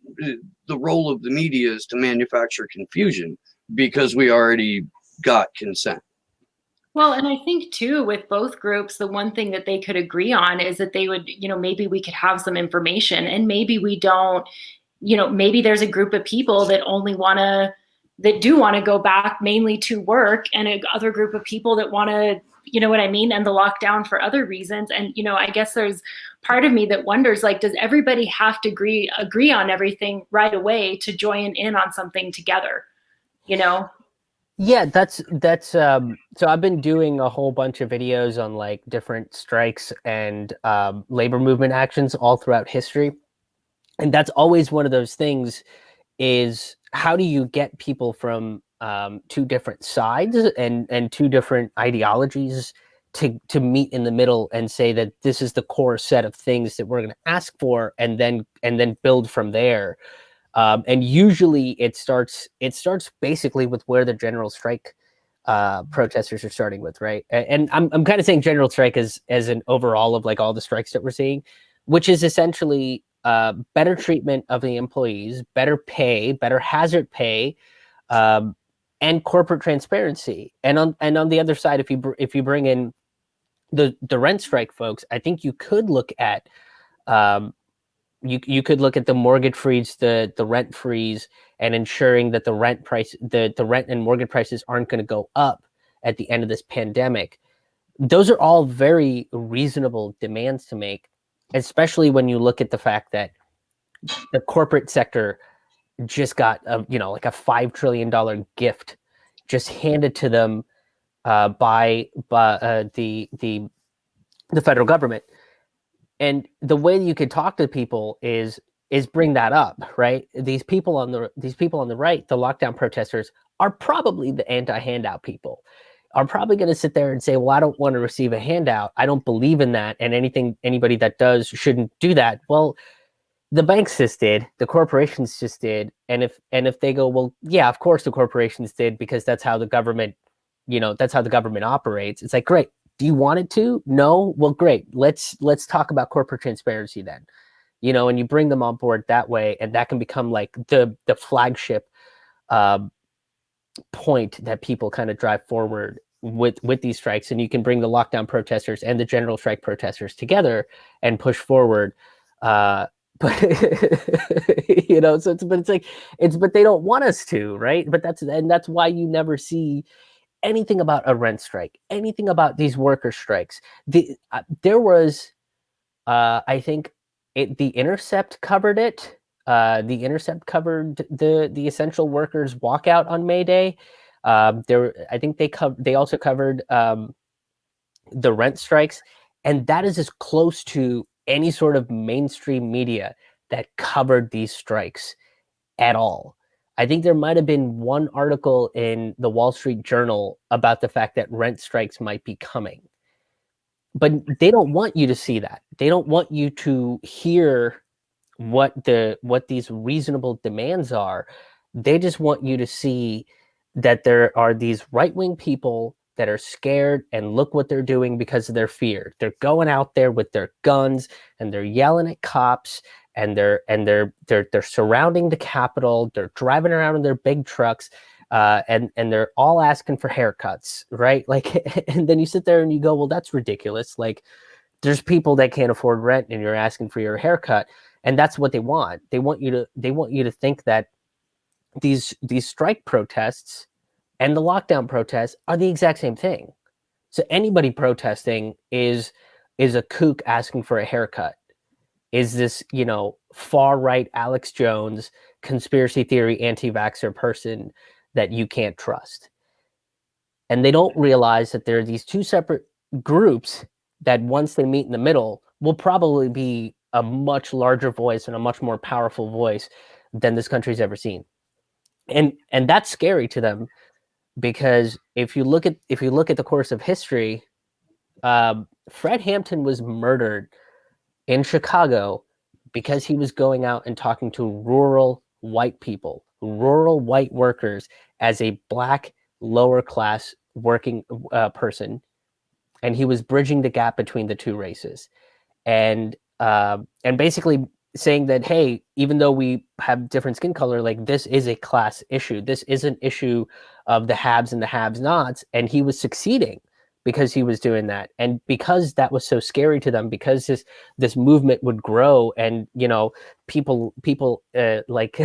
the role of the media is to manufacture confusion because we already got consent. Well, and I think too, with both groups, the one thing that they could agree on is that they would, maybe we could have some information, and maybe we don't, maybe there's a group of people that that do want to go back mainly to work, and other group of people that want to, you know what I mean, and the lockdown for other reasons. And, I guess there's part of me that wonders, like, does everybody have to agree on everything right away to join in on something together, Yeah, that's so I've been doing a whole bunch of videos on like different strikes and labor movement actions all throughout history. And that's always one of those things, is how do you get people from two different sides and two different ideologies to meet in the middle and say that this is the core set of things that we're going to ask for, and then build from there. And usually it starts basically with where the general strike protesters are starting with, right? And I'm kind of saying general strike as an overall of like all the strikes that we're seeing, which is essentially better treatment of the employees, better pay, better hazard pay, and corporate transparency. And on the other side, if you bring in the rent strike folks, I think you could look at you could look at the mortgage freeze, the rent freeze, and ensuring that the rent and mortgage prices aren't going to go up at the end of this pandemic. Those are all very reasonable demands to make, especially when you look at the fact that the corporate sector just got like a $5 trillion gift just handed to them by the federal government. And the way you could talk to people is bring that up, right? These people on the right, the lockdown protesters, are probably the anti-handout people, are probably going to sit there and say, well, I don't want to receive a handout. I don't believe in that. And anybody that does shouldn't do that. Well, the banks just did, the corporations just did. And if they go, well, yeah, of course the corporations did, because that's how the government, operates. It's like, great. Do you want it to? No? Well, great. Let's talk about corporate transparency then. And you bring them on board that way, and that can become like the flagship point that people kind of drive forward with these strikes. And you can bring the lockdown protesters and the general strike protesters together and push forward. But but they don't want us to, right? But that's why you never see anything about a rent strike, anything about these worker strikes. There was, I think, The Intercept covered it. The Intercept covered the essential workers walkout on May Day. I think they also covered the rent strikes, and that is as close to any sort of mainstream media that covered these strikes at all. I think there might have been one article in the Wall Street Journal about the fact that rent strikes might be coming. But they don't want you to see that. They don't want you to hear what these reasonable demands are. They just want you to see that there are these right-wing people that are scared, and look what they're doing because of their fear. They're going out there with their guns, and they're yelling at cops, and they're surrounding the Capitol. They're driving around in their big trucks, and they're all asking for haircuts, right? Like, and then you sit there and you go, well, that's ridiculous. Like, there's people that can't afford rent, and you're asking for your haircut, and that's what they want. They want you to think that these strike protests and the lockdown protests are the exact same thing. So anybody protesting is a kook asking for a haircut. Is this, far right Alex Jones, conspiracy theory anti-vaxxer person that you can't trust? And they don't realize that there are these two separate groups that, once they meet in the middle, will probably be a much larger voice and a much more powerful voice than this country's ever seen. And that's scary to them, because if you look at the course of history, Fred Hampton was murdered in Chicago because he was going out and talking to rural white people, rural white workers, as a black lower class working person, and he was bridging the gap between the two races, and basically saying that, hey, even though we have different skin color, like, this is a class issue. This is an issue of the haves and the have-nots, and he was succeeding because he was doing that, and because that was so scary to them, because this movement would grow, and people like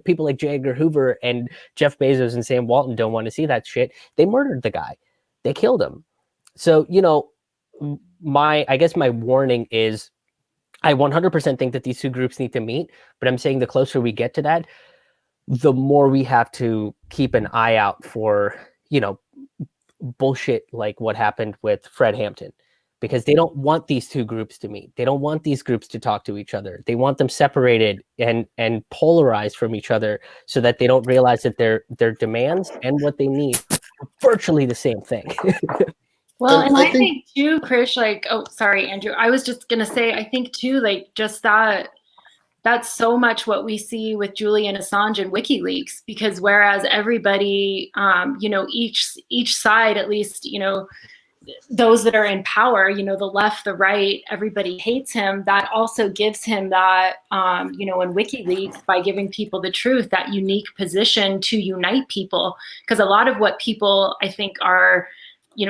people like J. Edgar Hoover and Jeff Bezos and Sam Walton don't want to see that shit. They murdered the guy. They killed him. So I guess my warning is, I 100% think that these two groups need to meet, but I'm saying the closer we get to that, the more we have to keep an eye out for bullshit like what happened with Fred Hampton, because they don't want these two groups to meet. They don't want these groups to talk to each other. They want them separated and polarized from each other, so that they don't realize that their demands and what they need are virtually the same thing. Well, and I think too, Krish, like, oh, sorry, Andrew. I was just going to say, I think too, like, just that's so much what we see with Julian Assange and WikiLeaks, because whereas everybody, each side, at least, those that are in power, the left, the right, everybody hates him. That also gives him that, in WikiLeaks, by giving people the truth, that unique position to unite people. Because a lot of what people, I think, are,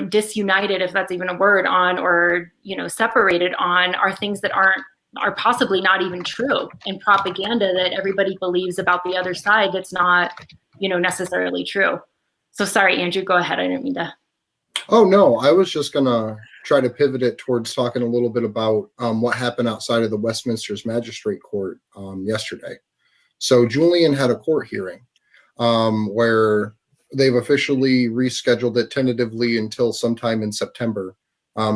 disunited, if that's even a word, on, or, separated on, are things that are possibly not even true, and propaganda that everybody believes about the other side that's not, necessarily true. So sorry, Andrew, go ahead. I didn't mean to. Oh, no, I was just going to try to pivot it towards talking a little bit about what happened outside of the Westminster's Magistrate Court yesterday. So Julian had a court hearing where they've officially rescheduled it tentatively until sometime in September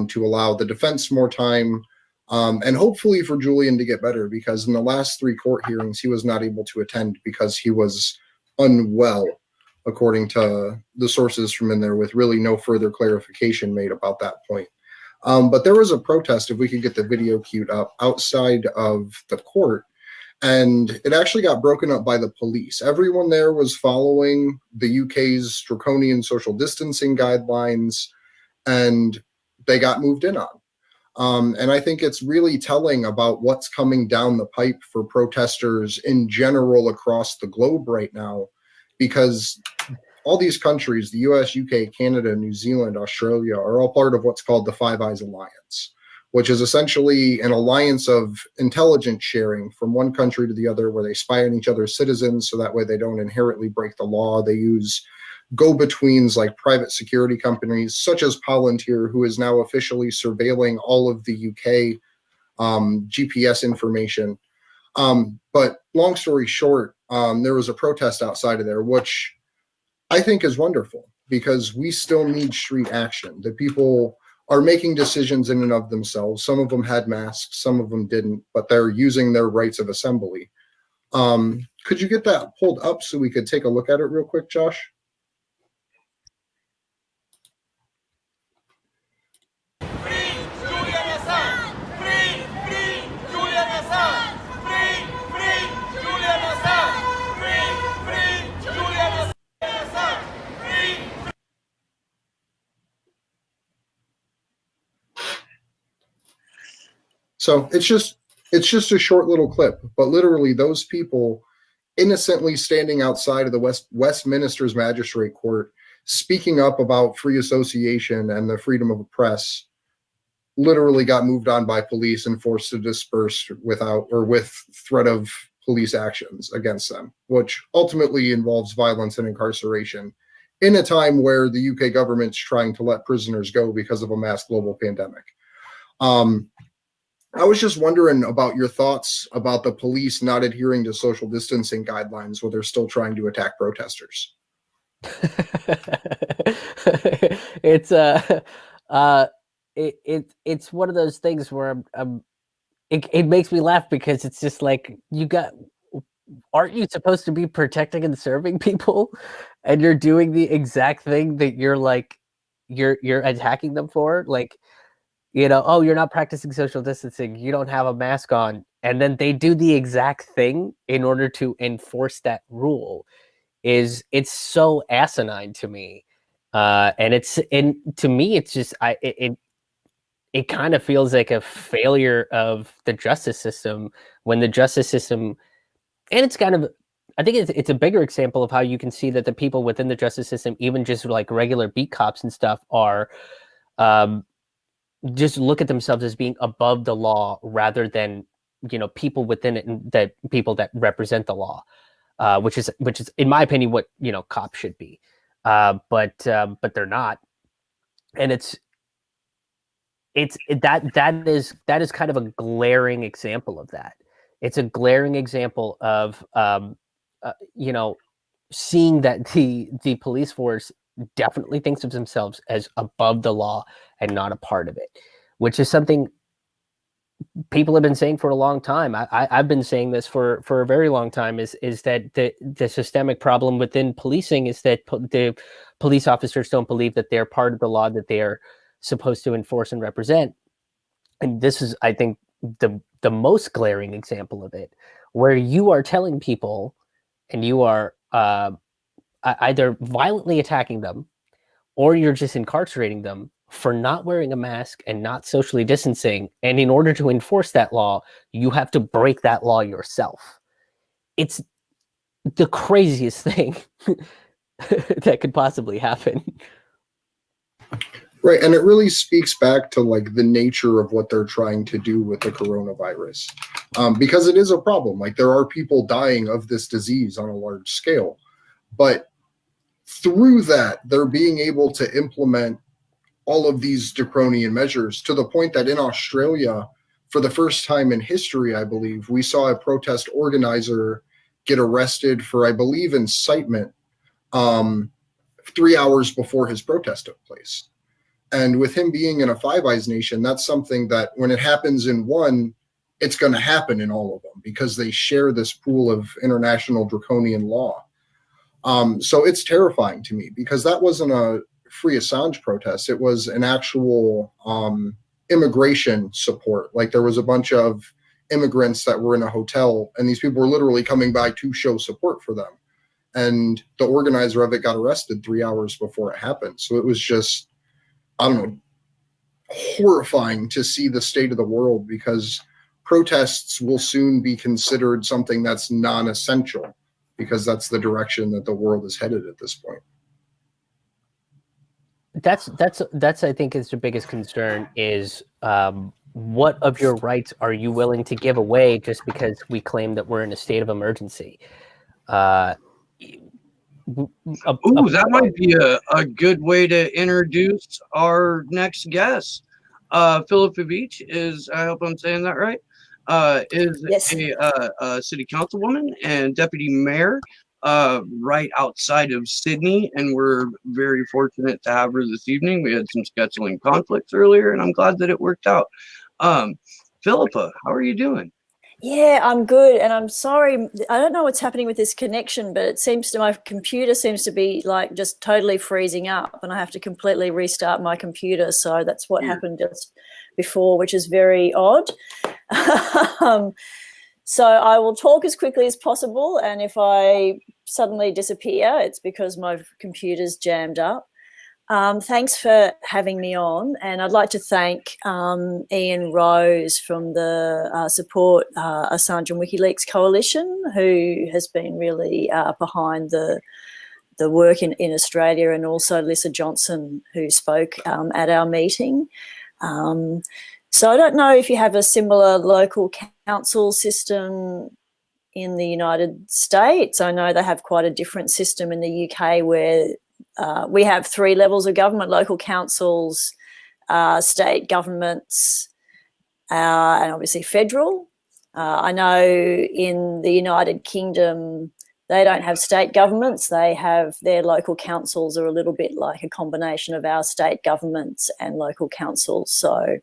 to allow the defense more time, and hopefully for Julian to get better, because in the last 3 court hearings, he was not able to attend because he was unwell, according to the sources from in there, with really no further clarification made about that point. But there was a protest, if we could get the video queued up, outside of the court, and it actually got broken up by the police. Everyone there was following the UK's draconian social distancing guidelines, and they got moved in on. And I think it's really telling about what's coming down the pipe for protesters in general across the globe right now, because all these countries, the US, UK, Canada, New Zealand, Australia, are all part of what's called the Five Eyes Alliance, which is essentially an alliance of intelligence sharing from one country to the other, where they spy on each other's citizens, so that way they don't inherently break the law. They use go-betweens like private security companies, such as Palantir, who is now officially surveilling all of the UK GPS information. But long story short, there was a protest outside of there, which I think is wonderful, because we still need street action. The people are making decisions in and of themselves. Some of them had masks, some of them didn't, but they're using their rights of assembly. Could you get that pulled up so we could take a look at it real quick, Josh? So it's just a short little clip, but literally those people innocently standing outside of the Westminster's Magistrate Court, speaking up about free association and the freedom of the press, literally got moved on by police and forced to disperse with threat of police actions against them, which ultimately involves violence and incarceration in a time where the UK government's trying to let prisoners go because of a mass global pandemic. I was just wondering about your thoughts about the police not adhering to social distancing guidelines while they're still trying to attack protesters. It's it's one of those things where it makes me laugh, because it's just like, aren't you supposed to be protecting and serving people, and you're doing the exact thing that you're attacking them for? Like, oh, you're not practicing social distancing, you don't have a mask on, and then they do the exact thing in order to enforce that rule. It's so asinine to me, and to me it's just it kind of feels like a failure of the justice system, when the justice system, and it's kind of, I think it's a bigger example of how you can see that the people within the justice system, even just like regular beat cops and stuff, are just look at themselves as being above the law rather than, you know, people within it, and that people that represent the law, which is in my opinion what, you know, cops should be, but they're not, and that is kind of a glaring example of that. It's a glaring example of you know, seeing that the police force definitely thinks of themselves as above the law and not a part of it, which is something people have been saying for a long time. I've been saying this for a very long time, is that the systemic problem within policing is that the police officers don't believe that they're part of the law that they are supposed to enforce and represent. And this is, I think, the most glaring example of it, where you are telling people and you are either violently attacking them or you're just incarcerating them for not wearing a mask and not socially distancing. And in order to enforce that law, you have to break that law yourself. It's the craziest thing that could possibly happen. Right, and it really speaks back to like the nature of what they're trying to do with the coronavirus, because it is a problem. Like, there are people dying of this disease on a large scale, but through that, they're being able to implement all of these draconian measures, to the point that in Australia, for the first time in history, I believe, we saw a protest organizer get arrested for, I believe, incitement 3 hours before his protest took place. And with him being in a Five Eyes nation, that's something that when it happens in one, it's going to happen in all of them, because they share this pool of international draconian law. So it's terrifying to me, because that wasn't a Free Assange protest. It was an actual immigration support. Like, there was a bunch of immigrants that were in a hotel, and these people were literally coming by to show support for them. And the organizer of it got arrested 3 hours before it happened. So it was just, I don't know, horrifying to see the state of the world, because protests will soon be considered something that's non-essential, because that's the direction that the world is headed at this point. That's I think is the biggest concern, is what of your rights are you willing to give away just because we claim that we're in a state of emergency? That might be a good way to introduce our next guest. Philippa Beach is, I hope I'm saying that right, is Yes. a city councilwoman and deputy mayor right outside of Sydney, and we're very fortunate to have her this evening. We had some scheduling conflicts earlier, and I'm glad that it worked out. Philippa, how are you doing? Yeah, I'm good, and I'm sorry. I don't know what's happening with this connection, but it seems to, my computer seems to be like just totally freezing up, and I have to completely restart my computer. So that's what happened just before, which is very odd. So I will talk as quickly as possible, and if I suddenly disappear, it's because my computer's jammed up. Thanks for having me on, and I'd like to thank Ian Rose from the Support Assange and WikiLeaks Coalition, who has been really behind the work in Australia, and also Lisa Johnson, who spoke at our meeting. So I don't know if you have a similar local council system in the United States. I know they have quite a different system in the UK, where we have 3 levels of government: local councils, state governments, and obviously federal. I know in the United Kingdom, they don't have state governments. They have their local councils are a little bit like a combination of our state governments and local councils. So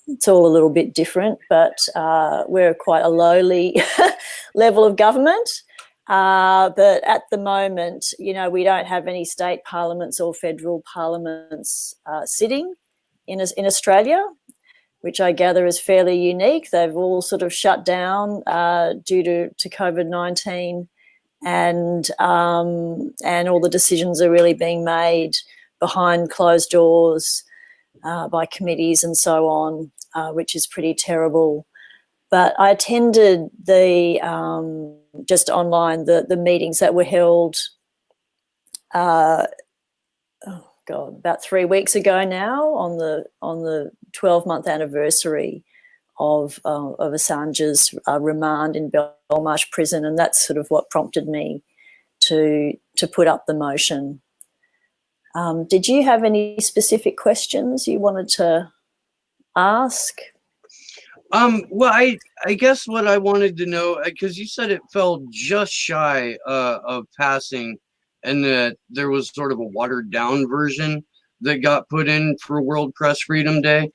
it's all a little bit different, but we're quite a lowly level of government. But at the moment, you know, we don't have any state parliaments or federal parliaments sitting in Australia, which I gather is fairly unique. They've all sort of shut down due to COVID-19, and all the decisions are really being made behind closed doors by committees and so on, which is pretty terrible. But I attended the just online the meetings that were held. about 3 weeks ago now, on the 12-month anniversary of Assange's remand in Belmarsh prison, and that's sort of what prompted me to put up the motion. Did you have any specific questions you wanted to ask? Well, I guess what I wanted to know, because you said it fell just shy of passing, and that there was sort of a watered down version that got put in for World Press Freedom Day.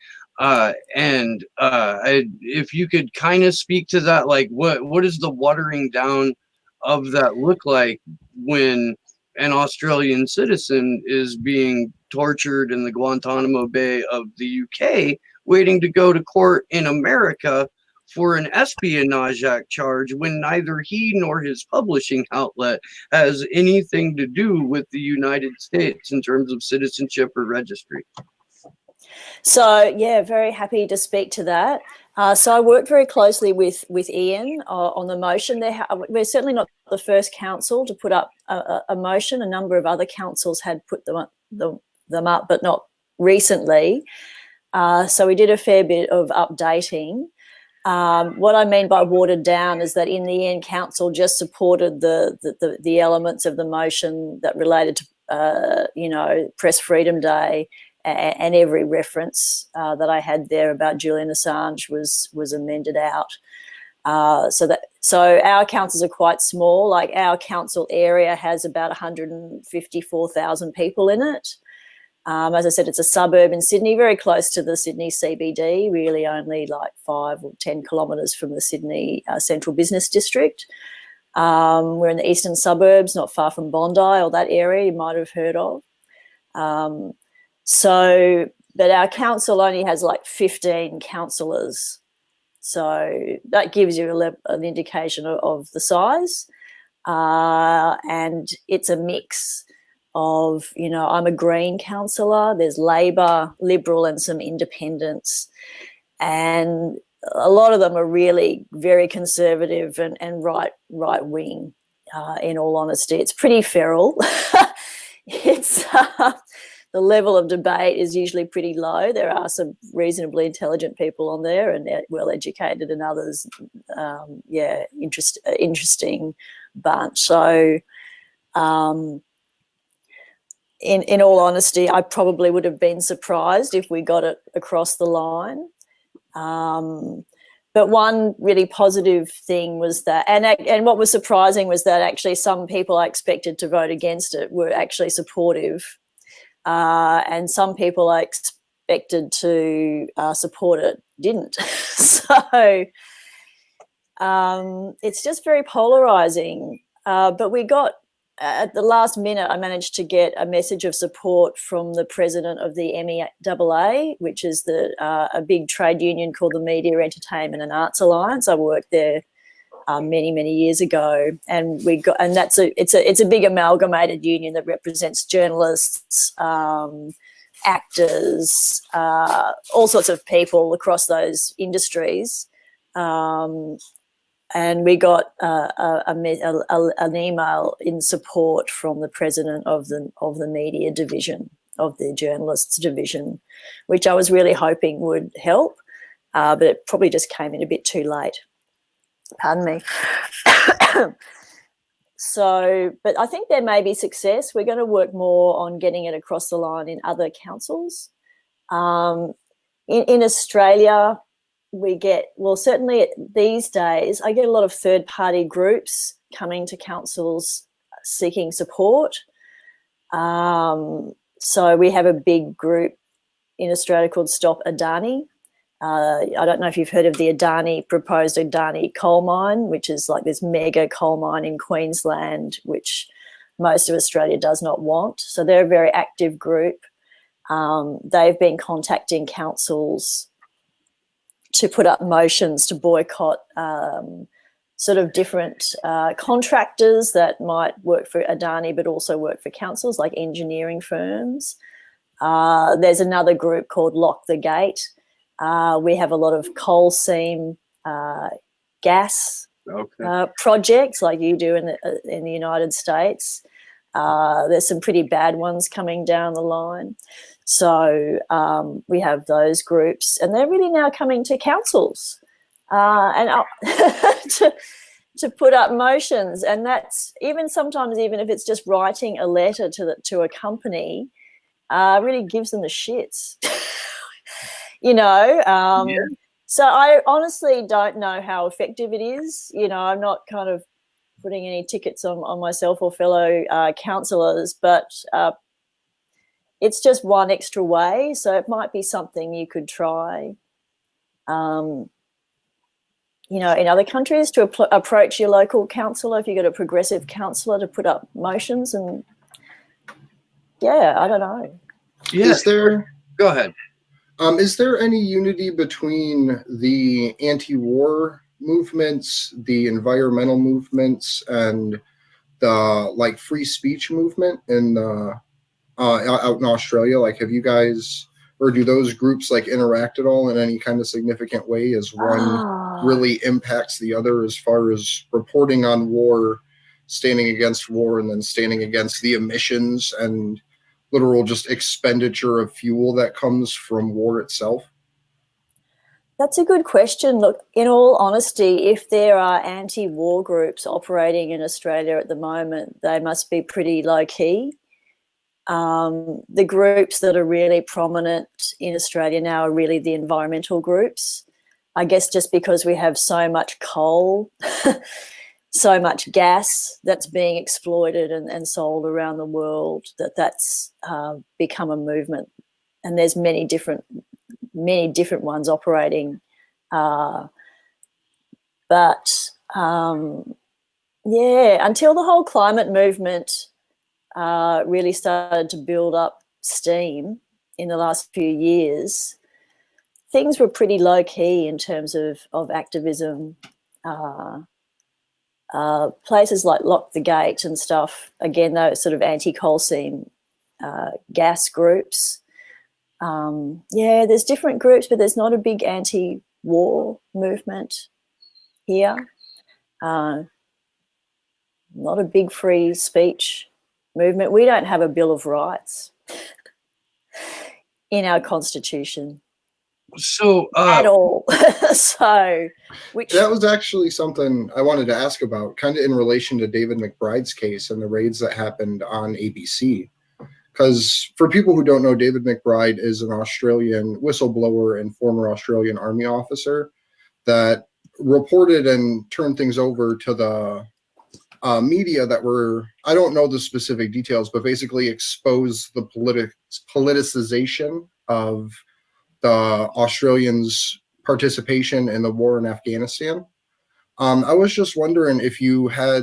If you could kind of speak to that, like what is the watering down of that look like when an Australian citizen is being tortured in the Guantanamo Bay of the UK, waiting to go to court in America for an Espionage Act charge, when neither he nor his publishing outlet has anything to do with the United States in terms of citizenship or registry? So, yeah, very happy to speak to that. So I worked very closely with Ian on the motion. We're certainly not the first council to put up a motion. A number of other councils had put them up, but not recently. So we did a fair bit of updating. What I mean by watered down is that in the end, council just supported the elements of the motion that related to Press Freedom Day, and every reference that I had there about Julian Assange was amended out. So our councils are quite small. Like, our council area has about 154,000 people in it. As I said, it's a suburb in Sydney, very close to the Sydney CBD, really only like 5 or 10 kilometres from the Sydney Central Business District. We're in the eastern suburbs, not far from Bondi, or that area you might have heard of. But our council only has like 15 councillors. So that gives you an indication of the size. And it's a mix of, I'm a Green councillor, there's Labor, Liberal and some independents. And a lot of them are really very conservative and right wing, in all honesty. It's pretty feral. It's... the level of debate is usually pretty low. There are some reasonably intelligent people on there, and well-educated, and others, interesting bunch. So in all honesty, I probably would have been surprised if we got it across the line. But one really positive thing was that, and what was surprising was that actually some people I expected to vote against it were actually supportive. And some people I expected to support it didn't. So it's just very polarising. But we got, at the last minute, I managed to get a message of support from the president of the MEAA, which is a big trade union called the Media, Entertainment and Arts Alliance. I worked there many years ago, and it's a big amalgamated union that represents journalists, actors, all sorts of people across those industries. And we got an email in support from the president of the media division, of the journalists division, which I was really hoping would help, but it probably just came in a bit too late. Pardon me. So, but I think there may be success. We're going to work more on getting it across the line in other councils. In Australia, we get, well, certainly these days, I get a lot of third-party groups coming to councils seeking support. So we have a big group in Australia called Stop Adani. I don't know if you've heard of the proposed Adani coal mine, which is like this mega coal mine in Queensland, which most of Australia does not want. So they're a very active group. They've been contacting councils to put up motions to boycott sort of different contractors that might work for Adani but also work for councils, like engineering firms. There's another group called Lock the Gate. We have a lot of coal seam gas projects like you do in the United States. There's some pretty bad ones coming down the line. So we have those groups, and they're really now coming to councils to put up motions. And that's sometimes even if it's just writing a letter to a company, really gives them the shits. So I honestly don't know how effective it is. I'm not kind of putting any tickets on myself or fellow councillors, but it's just one extra way. So it might be something you could try, in other countries, to approach your local councillor if you've got a progressive councillor to put up motions. And I don't know. Yeah. Go ahead. Is there any unity between the anti-war movements, the environmental movements, and the free speech movement out in Australia? Have you guys, or do those groups interact at all in any kind of significant way, as one really impacts the other as far as reporting on war, standing against war, and then standing against the emissions and literal just expenditure of fuel that comes from war itself? That's a good question. Look, in all honesty, if there are anti-war groups operating in Australia at the moment, they must be pretty low-key. The groups that are really prominent in Australia now are really the environmental groups. I guess just because we have so much coal, so much gas that's being exploited and sold around the world, that's become a movement. And there's many different ones operating. Until the whole climate movement really started to build up steam in the last few years, things were pretty low key in terms of activism. Places like Lock the Gate and stuff, again, those sort of anti-coal seam gas groups. There's different groups, but there's not a big anti-war movement here. Not a big free speech movement. We don't have a Bill of Rights in our constitution. So at all. That was actually something I wanted to ask about, kind of in relation to David McBride's case and the raids that happened on ABC. Because for people who don't know, David McBride is an Australian whistleblower and former Australian Army officer that reported and turned things over to the media that were, I don't know the specific details, but basically exposed the politicization of the Australians' participation in the war in Afghanistan. I was just wondering if you had,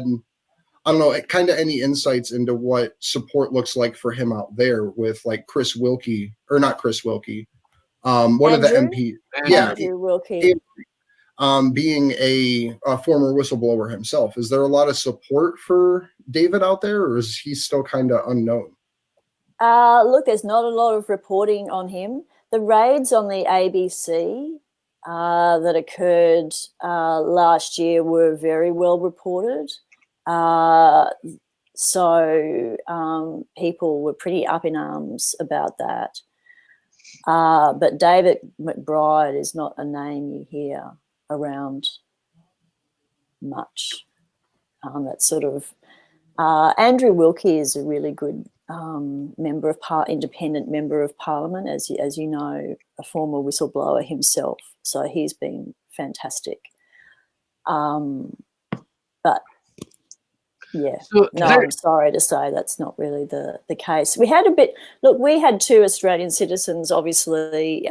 I don't know, kind of any insights into what support looks like for him out there with Chris Wilkie, or not Chris Wilkie, one of the MP. Andrew Wilkie. Being a former whistleblower himself. Is there a lot of support for David out there, or is he still kind of unknown? Look, there's not a lot of reporting on him. The raids on the ABC that occurred last year were very well reported. So people were pretty up in arms about that. But David McBride is not a name you hear around much. That sort of Andrew Wilkie is a really good independent member of Parliament, as you know, a former whistleblower himself. So he's been fantastic. But yeah, I'm sorry to say that's not really the case. We had we had two Australian citizens, obviously,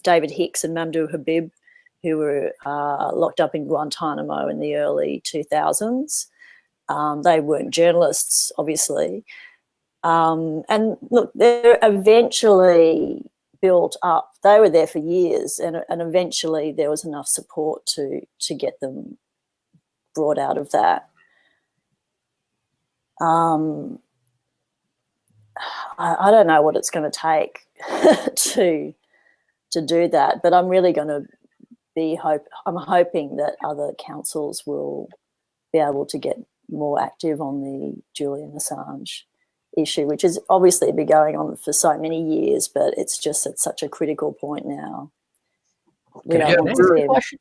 David Hicks and Mamdouh Habib, who were locked up in Guantanamo in the early 2000s. They weren't journalists, obviously. And look, they're eventually built up. They were there for years, and eventually there was enough support to get them brought out of that. I don't know what it's going to take to do that, but I'm really going to I'm hoping that other councils will be able to get more active on the Julian Assange issue, which has obviously been going on for so many years, but it's just at such a critical point now. We Can I don't want ask to a see him. question?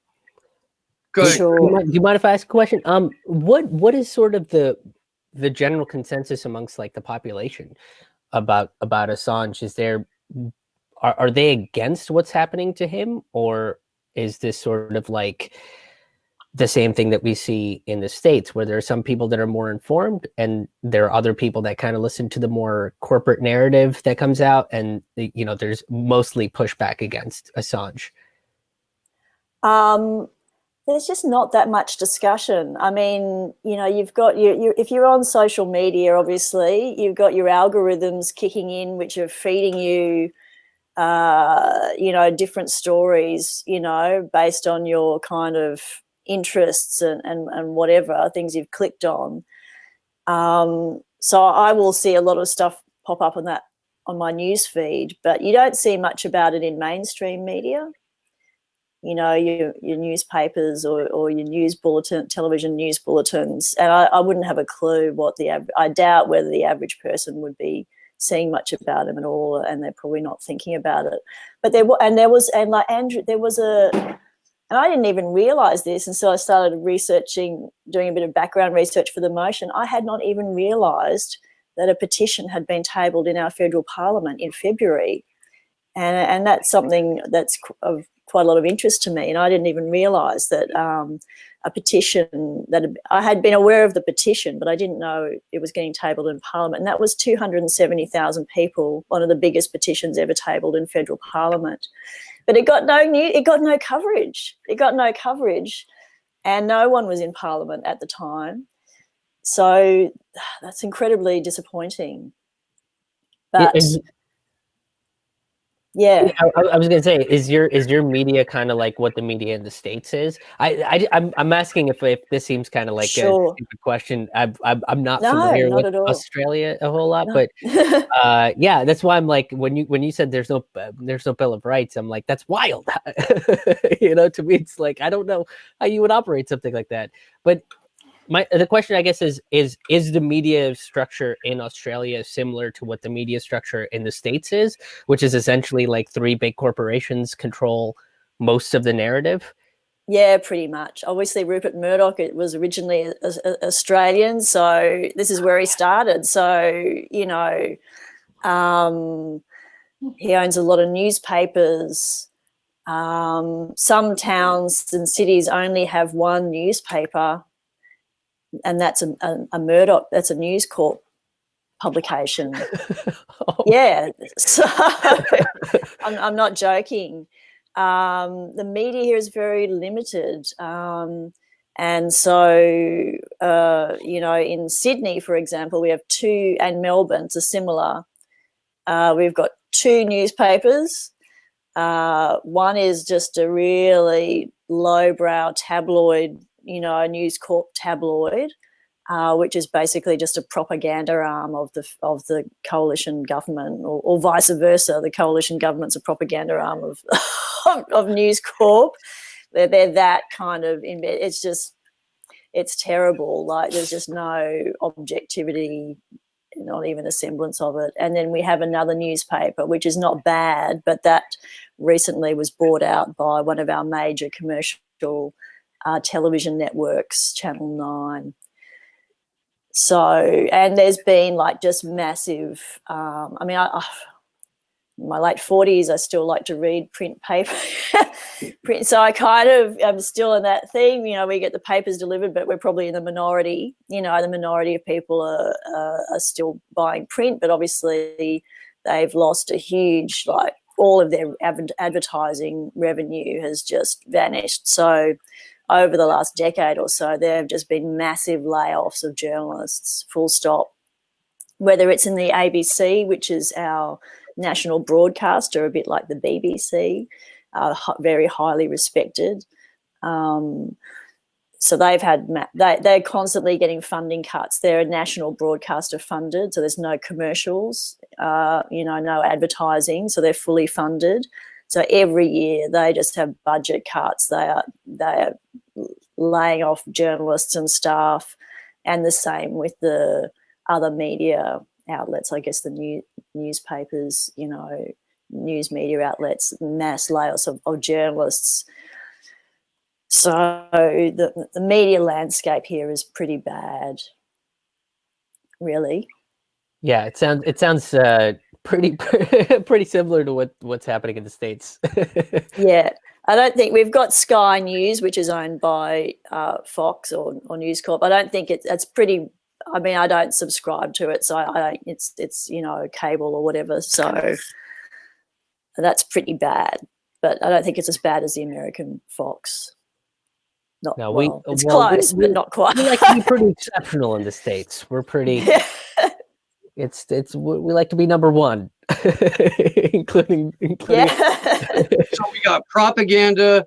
Go ahead. Sure. Do you mind if I ask a question? What is sort of the general consensus amongst like the population about Assange? Is there are they against what's happening to him, or is this sort of like the same thing that we see in the States, where there are some people that are more informed and there are other people that kind of listen to the more corporate narrative that comes out, and you know, there's mostly pushback against Assange? There's just not that much discussion. I mean, you know, you've got you if you're on social media, obviously, you've got your algorithms kicking in, which are feeding you, you know, different stories, you know, based on your kind of interests and whatever things you've clicked on. So I will see a lot of stuff pop up on my news feed, but you don't see much about it in mainstream media. You know, your newspapers or your news bulletin, television news bulletins, and I wouldn't have a clue what I doubt whether the average person would be seeing much about him at all, and they're probably not thinking about it. But like Andrew, there was and I didn't even realise this until I started doing a bit of background research for the motion. I had not even realised that a petition had been tabled in our federal parliament in February, and that's something that's of quite a lot of interest to me. And I didn't even realise that a petition I had been aware of the petition, but I didn't know it was getting tabled in Parliament. And that was 270,000 people, one of the biggest petitions ever tabled in federal Parliament. But it got no coverage. It got no coverage, and no one was in Parliament at the time. So that's incredibly disappointing. But yeah, I was gonna say, is your media kind of like what the media in the States is? I'm asking if this seems kind of like sure. a stupid question. I'm not No, familiar not with at all. Australia a whole lot, No. but yeah, that's why I'm like, when you said there's no Bill of Rights, I'm like, that's wild. You know, to me, it's like, I don't know how you would operate something like that. But the question, I guess, is the media structure in Australia similar to what the media structure in the States is, which is essentially like 3 big corporations control most of the narrative? Yeah, pretty much. Obviously, Rupert Murdoch, it was originally Australian, so this is where he started. So, you know, he owns a lot of newspapers. Some towns and cities only have one newspaper, and that's a Murdoch, that's a News Corp publication. Oh. Yeah, so I'm not joking. The media here is very limited, and so you know, in Sydney, for example, we have 2, and Melbourne's are similar. We've got 2 newspapers. One is just a really lowbrow tabloid, you know, a News Corp tabloid, which is basically just a propaganda arm of the coalition government, or vice versa. The coalition government's a propaganda arm of News Corp. They're that kind of in bed. It's terrible. Like, there's just no objectivity, not even a semblance of it. And then we have another newspaper, which is not bad, but that recently was bought out by one of our major commercial television networks, Channel 9. So, and there's been like just massive, I mean, in my late 40s, I still like to read print paper. So I'm still in that theme. You know, we get the papers delivered, but we're probably in the minority. You know, the minority of people are still buying print, but obviously they've lost a huge, like, all of their advertising revenue has just vanished. So over the last decade or so, there have just been massive layoffs of journalists, full stop, whether it's in the ABC, which is our national broadcaster, a bit like the BBC, very highly respected. So they've had they're constantly getting funding cuts. They're a national broadcaster funded, so there's no commercials, you know, no advertising, so they're fully funded. So every year they just have budget cuts. They are laying off journalists and staff, and the same with the other media outlets, I guess the newspapers, you know, news media outlets, mass layoffs of journalists. So the media landscape here is pretty bad, really. Yeah, it sounds pretty similar to what's happening in the States. Yeah, I don't think we've got Sky News, which is owned by Fox or News Corp. I don't think it's pretty. I mean, I don't subscribe to it, so I don't. It's you know, cable or whatever. So that's pretty bad, but I don't think it's as bad as the American Fox. Not No, well. It's close, but not quite. We like to be pretty exceptional in the States. We're pretty. Yeah. We like to be number one, including. Yeah. So we got propaganda,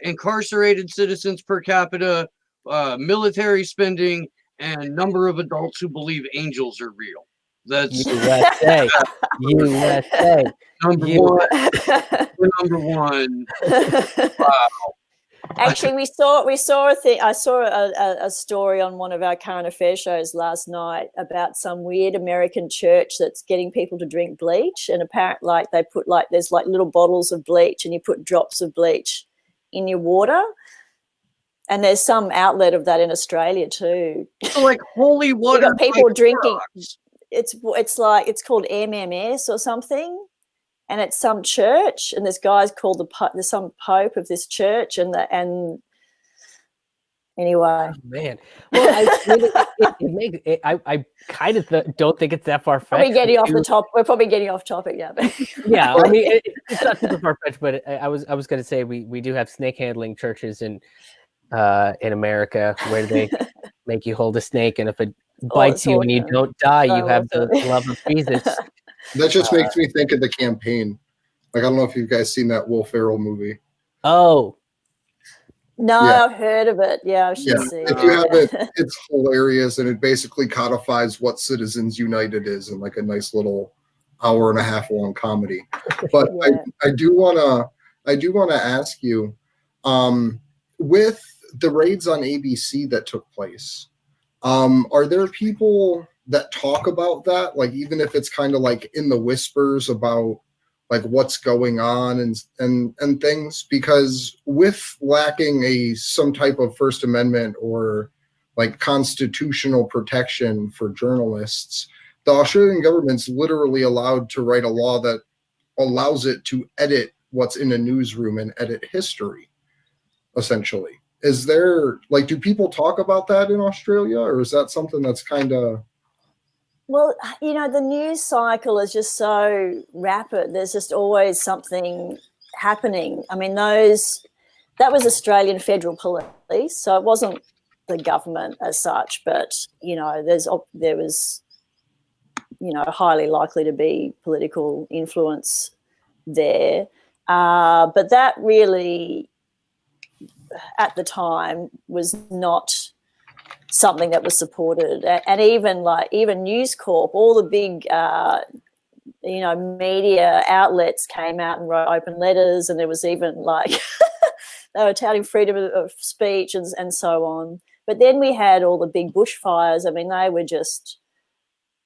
incarcerated citizens per capita, military spending, and number of adults who believe angels are real. That's USA. USA. number one. We're number one. Wow. Actually, we saw a thing. I saw a story on one of our current affairs shows last night about some weird American church that's getting people to drink bleach, and apparently, like they put there's little bottles of bleach, and you put drops of bleach in your water. And there's some outlet of that in Australia too. So like holy water. You've got people drinking. Rocks. It's called MMS or something. And it's some church, and this guy's called there's some pope of this church, and anyway. Oh, man, well, I kind of don't think it's that far fetched. We're probably getting off topic, yeah. Yeah, I mean, it's not super far fetched, but I was going to say we do have snake handling churches in America where they make you hold a snake, and if it bites you and you don't die, you have the love of Jesus. That just makes me think of The Campaign. Like, I don't know if you guys seen that Will Ferrell movie. Oh. No, Yeah. I've heard of it. Yeah, I should see If you haven't, it's hilarious, and it basically codifies what Citizens United is in like a nice little hour-and-a-half long comedy. But Yeah. I do wanna ask you, with the raids on ABC that took place, are there people that talk about that, like even if it's kind of like in the whispers about like what's going on and things? Because with lacking some type of First Amendment or like constitutional protection for journalists, the Australian government's literally allowed to write a law that allows it to edit what's in a newsroom and edit history, essentially. Is there, like, do people talk about that in Australia, or is that something that's kind of... Well, you know, the news cycle is just so rapid. There's just always something happening. I mean, that was Australian Federal Police, so it wasn't the government as such, but, you know, there was, you know, highly likely to be political influence there. But that really, at the time, was not something that was supported, and even News Corp, all the big you know, media outlets came out and wrote open letters, and there was even like they were touting freedom of speech and so on. But then we had all the big bushfires. I mean, they were just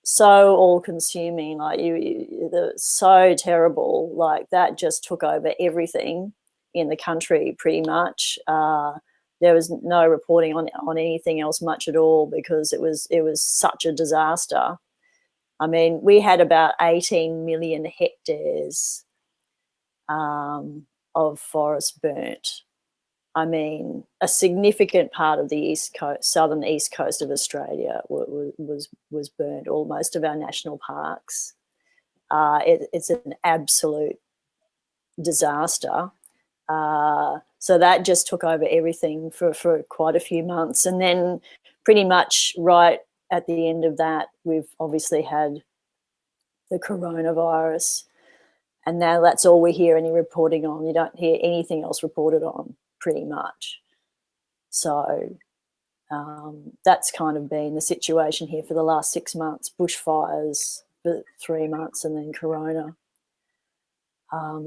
so all-consuming. Like they're so terrible. Like that just took over everything in the country, pretty much. There was no reporting on anything else much at all because it was such a disaster. I mean, we had about 18 million hectares of forest burnt. I mean, a significant part of the southern east coast of Australia was burnt. Most of our national parks. It's an absolute disaster. So that just took over everything for quite a few months. And then pretty much right at the end of that, we've obviously had the coronavirus. And now that's all we hear any reporting on. You don't hear anything else reported on, pretty much. So that's kind of been the situation here for the last 6 months. Bushfires for 3 months and then corona.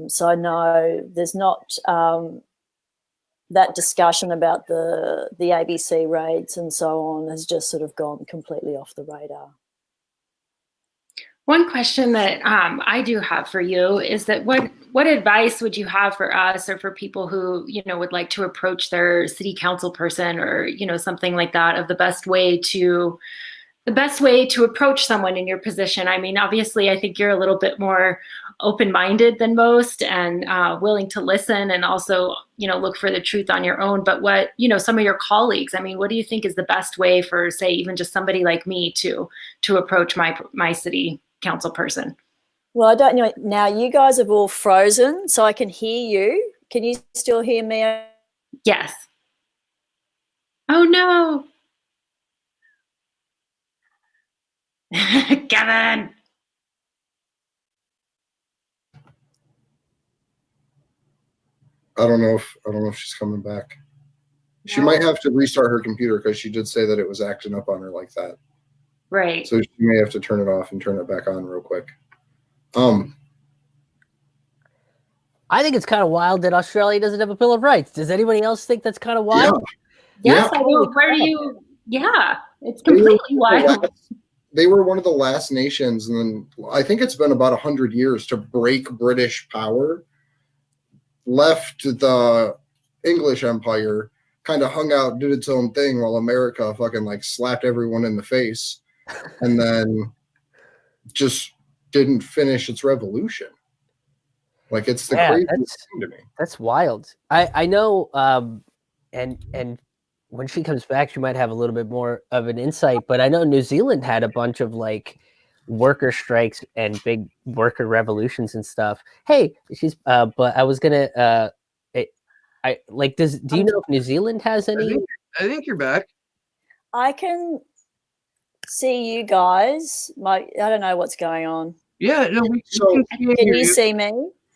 So no, there's not that discussion about the ABC raids and so on has just sort of gone completely off the radar. One question that I do have for you is that what advice would you have for us or for people who, you know, would like to approach their city council person or, you know, something like that of the best way to approach someone in your position? I mean, obviously, I think you're a little bit more open-minded than most and willing to listen and also, you know, look for the truth on your own. But what, you know, some of your colleagues, I mean, what do you think is the best way for, say, even just somebody like me to approach my city council person? Well, I don't know. Now you guys have all frozen, so I can hear you. Can you still hear me? Yes. Oh, no. Kevin. I don't know if she's coming back. She No. might have to restart her computer because she did say that it was acting up on her like that. Right. So she may have to turn it off and turn it back on real quick. I think it's kind of wild that Australia doesn't have a Bill of Rights. Does anybody else think that's kind of wild? Yes, Yeah. I do. Where do you? Yeah, it's completely wild. They were one of the last nations, and then I think it's been about 100 years to break British power. Left the English Empire, kind of hung out, did its own thing, while America fucking like slapped everyone in the face, and then just didn't finish its revolution. Like, it's the craziest thing to me. That's wild. I know, and when she comes back, she might have a little bit more of an insight. But I know New Zealand had a bunch of like worker strikes and big worker revolutions and stuff. Hey, she's. But I was gonna. I like. Do you know if New Zealand has any? I think you're back. I can see you guys. I don't know what's going on. Yeah, no, Can you see me?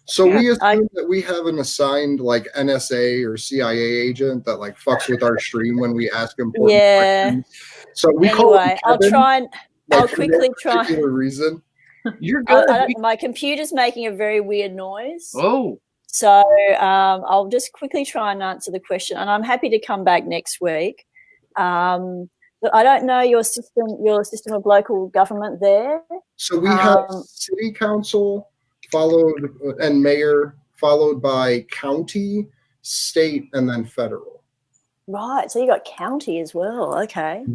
So we assume that we have an assigned like NSA or CIA agent that like fucks with our stream when we ask important questions. So we anyway, I'll try and like, I'll quickly try. Particular reason. You're good. My computer's making a very weird noise. Oh. So I'll just quickly try and answer the question, and I'm happy to come back next week. But I don't know your system of local government there. So we have city council followed and mayor, followed by county, state, and then federal. Right. So you got county as well. Okay.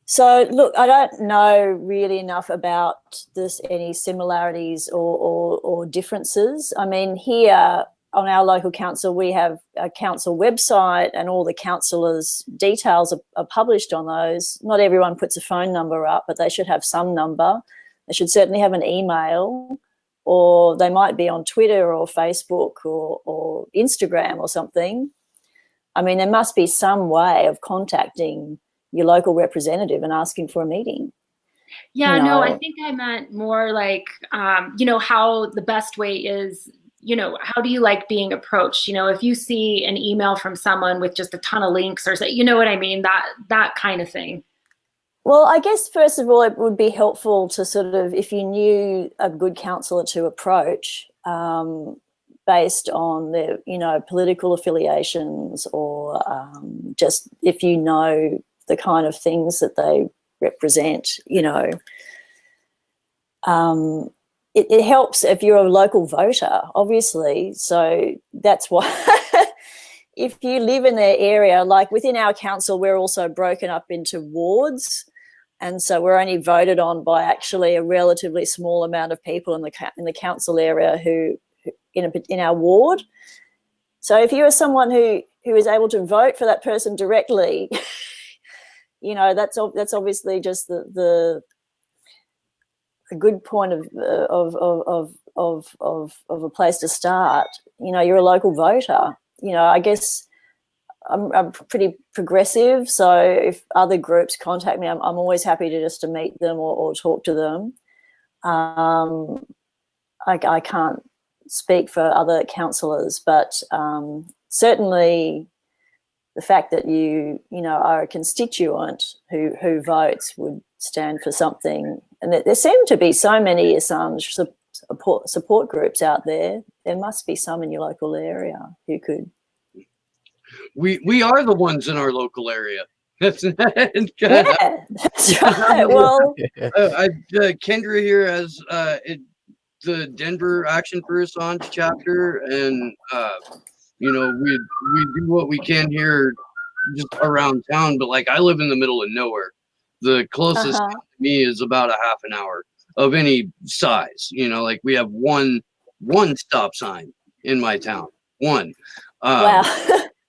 So look, I don't know really enough about this, any similarities or differences. I mean, here on our local council, we have a council website and all the councillors' details are published on those. Not everyone puts a phone number up, but they should have some number. They should certainly have an email, or they might be on Twitter or Facebook or Instagram or something. I mean, there must be some way of contacting your local representative and asking for a meeting. Yeah, no, I think I meant more like, you know, how the best way is, you know, how do you like being approached? You know, if you see an email from someone with just a ton of links or say, you know what I mean, that kind of thing. Well, I guess, first of all, it would be helpful to sort of, if you knew a good councillor to approach based on their, you know, political affiliations or just if you know the kind of things that they represent, you know. It helps if you're a local voter, obviously. So that's why if you live in their area, like within our council, we're also broken up into wards. And so we're only voted on by actually a relatively small amount of people in the council area who in our ward. So if you're someone who is able to vote for that person directly, you know, that's obviously just a good point of a place to start. You know, you're a local voter. You know, I guess I'm pretty progressive, so if other groups contact me, I'm always happy to meet them or talk to them. I can't speak for other councillors, but certainly the fact that you know are a constituent who votes would stand for something. And there seem to be so many Assange support groups out there. There must be some in your local area who could. We are the ones in our local area. That's Yeah, that's right. Well, Kendra here has the Denver Action for Assange chapter, and you know, we do what we can here just around town, but like I live in the middle of nowhere. The closest uh-huh. to me is about a half an hour of any size. You know, like we have one stop sign in my town. One. Wow.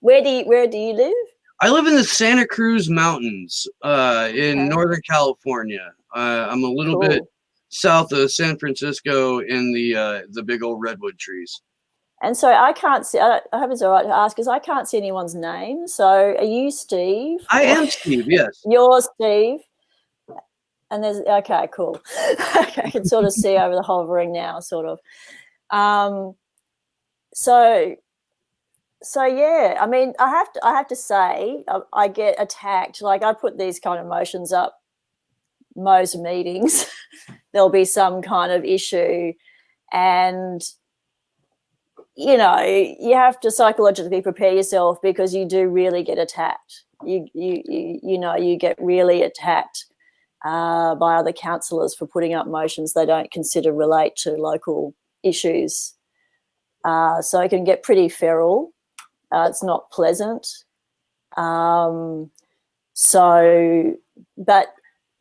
Where do you live? I live in the Santa Cruz Mountains in Okay. Northern California. I'm a little Cool. bit south of San Francisco in the big old redwood trees. And so I can't see. I hope it's all right to ask because I can't see anyone's name. So are you Steve? I am Steve. Yes. You're Steve. And there's okay, cool. Okay, I can sort of see over the hovering now, sort of. So yeah, I mean, I have to say, I get attacked. Like I put these kind of motions up most meetings. There'll be some kind of issue, and you know, you have to psychologically prepare yourself because you do really get attacked. You know, you get really attacked by other councillors for putting up motions they don't consider relate to local issues. So it can get pretty feral. It's not pleasant. But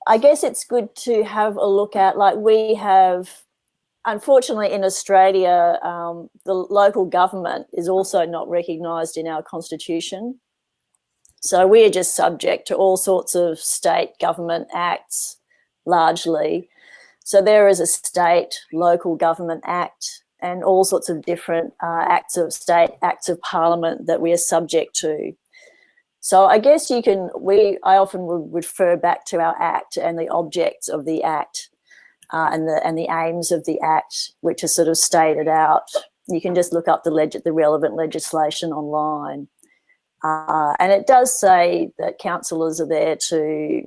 I guess it's good to have a look at, like we have, unfortunately in Australia, the local government is also not recognised in our constitution. So we are just subject to all sorts of state government acts, largely. So there is a state local government act and all sorts of different acts of state, acts of parliament that we are subject to. So I guess I often would refer back to our act and the objects of the act and the aims of the act, which are sort of stated out. You can just look up the relevant legislation online. And it does say that councillors are there to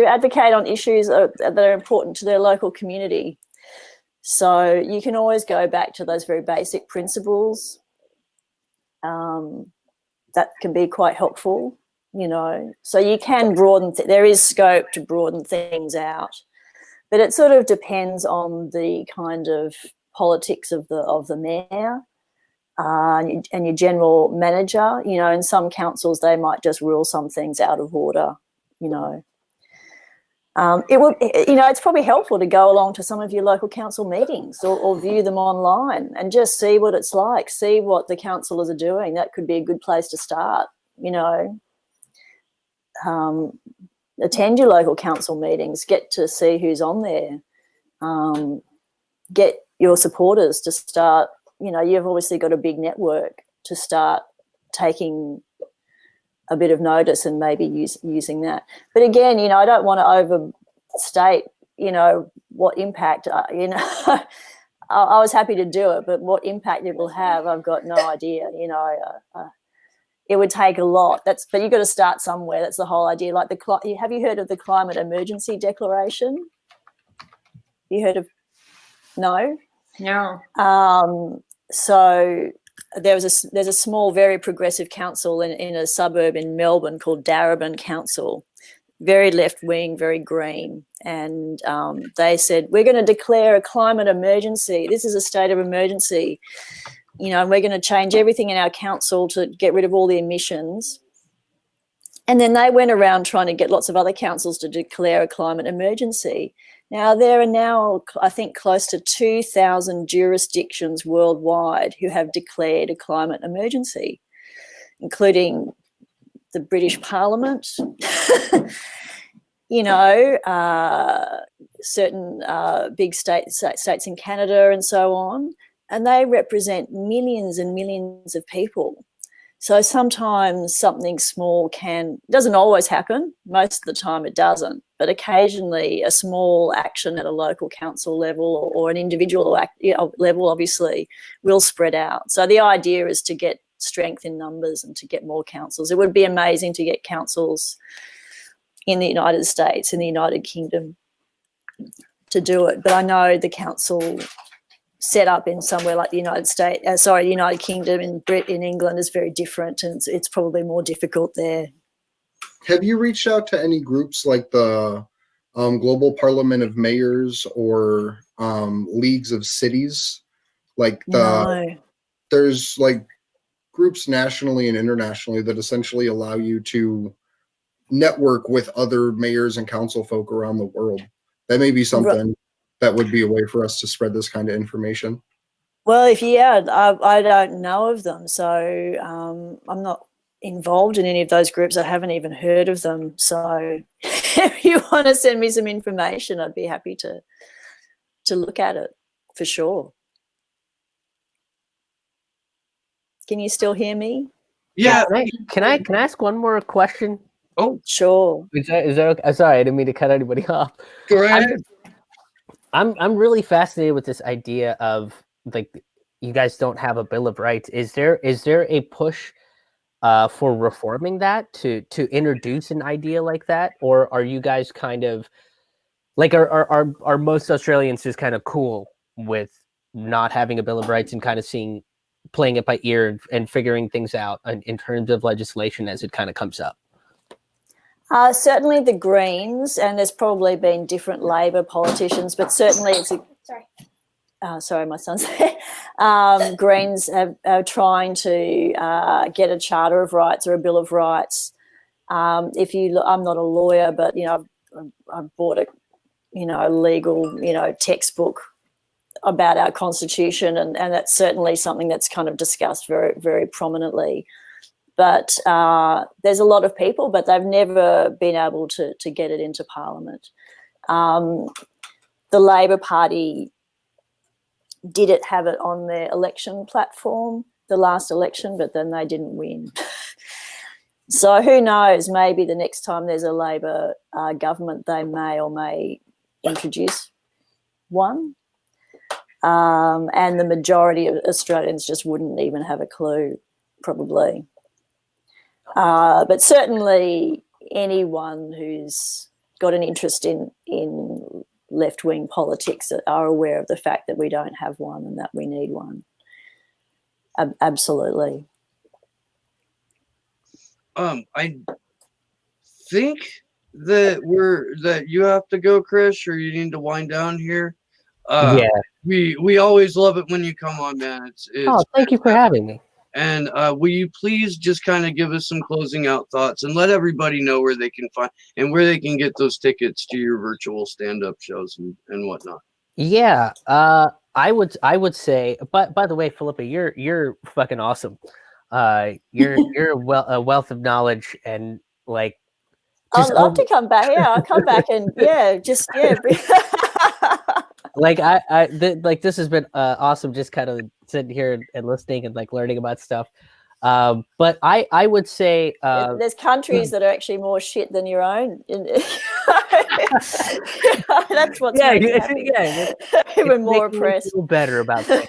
advocate on issues that are important to their local community. So you can always go back to those very basic principles. That can be quite helpful, you know. So you can broaden, there is scope to broaden things out, but it sort of depends on the kind of politics of the mayor and your general manager. You know, in some councils they might just rule some things out of order, you know. It's probably helpful to go along to some of your local council meetings or view them online and just see what it's like, see what the councillors are doing. That could be a good place to start, you know. Attend your local council meetings, get to see who's on there, get your supporters to start, you know, you've obviously got a big network to start taking a bit of notice and maybe using that. But again, you know, I don't want to overstate, you know, what impact, you know, I was happy to do it, but what impact it will have, I've got no idea, you know. It would take a lot. But you've got to start somewhere. That's the whole idea. Like have you heard of the Climate Emergency Declaration? You heard of? No? No. So there's a small, very progressive council in a suburb in Melbourne called Darebin Council, very left-wing, very green. And they said, we're going to declare a climate emergency. This is a state of emergency, you know, and we're going to change everything in our council to get rid of all the emissions. And then they went around trying to get lots of other councils to declare a climate emergency. Now, there are now, I think, close to 2,000 jurisdictions worldwide who have declared a climate emergency, including the British Parliament, you know, certain big states in Canada and so on, and they represent millions and millions of people. So sometimes something small doesn't always happen. Most of the time it doesn't, but occasionally a small action at a local council level or an individual level obviously will spread out. So the idea is to get strength in numbers and to get more councils. It would be amazing to get councils in the United States, in the United Kingdom to do it. But I know the council set up in somewhere like the United Kingdom, in England is very different, and it's probably more difficult there. Have you reached out to any groups like the Global Parliament of Mayors or Leagues of Cities? Like No. there's like groups nationally and internationally that essentially allow you to network with other mayors and council folk around the world. That may be something that would be a way for us to spread this kind of information. Well, I don't know of them, so I'm not involved in any of those groups. I haven't even heard of them. So if you want to send me some information, I'd be happy to look at it for sure. Can you still hear me? Yeah. Can I ask one more question? Oh, Sure. Is that okay? Sorry, I didn't mean to cut anybody off. go right ahead. I'm really fascinated with this idea of like you guys don't have a Bill of Rights. Is there a push for reforming that to introduce an idea like that, or are you guys kind of like are most Australians just kind of cool with not having a Bill of Rights and kind of playing it by ear and figuring things out in terms of legislation as it kind of comes up? Certainly the Greens, and there's probably been different Labor politicians, but certainly it's sorry, my son's there. Greens are trying to get a Charter of Rights or a Bill of Rights. If you look, I'm not a lawyer, but I've bought a legal textbook about our Constitution, and that's certainly something that's kind of discussed very, very prominently. But there's a lot of people, but they've never been able to get it into Parliament. The Labor Party did have it on their election platform, the last election, but then they didn't win. So who knows, maybe the next time there's a Labor government, they may or may introduce one. And the majority of Australians just wouldn't even have a clue, probably. But certainly anyone who's got an interest in left-wing politics are aware of the fact that we don't have one and that we need one. Absolutely. I think that you have to go, Chris, or you need to wind down here. Yeah. We always love it when you come on, man. It's thank you for having me. And will you please just kind of give us some closing out thoughts and let everybody know where they can find and where they can get those tickets to your virtual stand-up shows and whatnot? Yeah, I would say. But by the way, Philippa, you're fucking awesome. You're a wealth of knowledge and like. I'd love to come back. Yeah, I'll come back and like this has been awesome. Just kind of sitting here and listening and like learning about stuff. But I would say there's countries that are actually more shit than your own. That's what's even more oppressed. Feel better about things.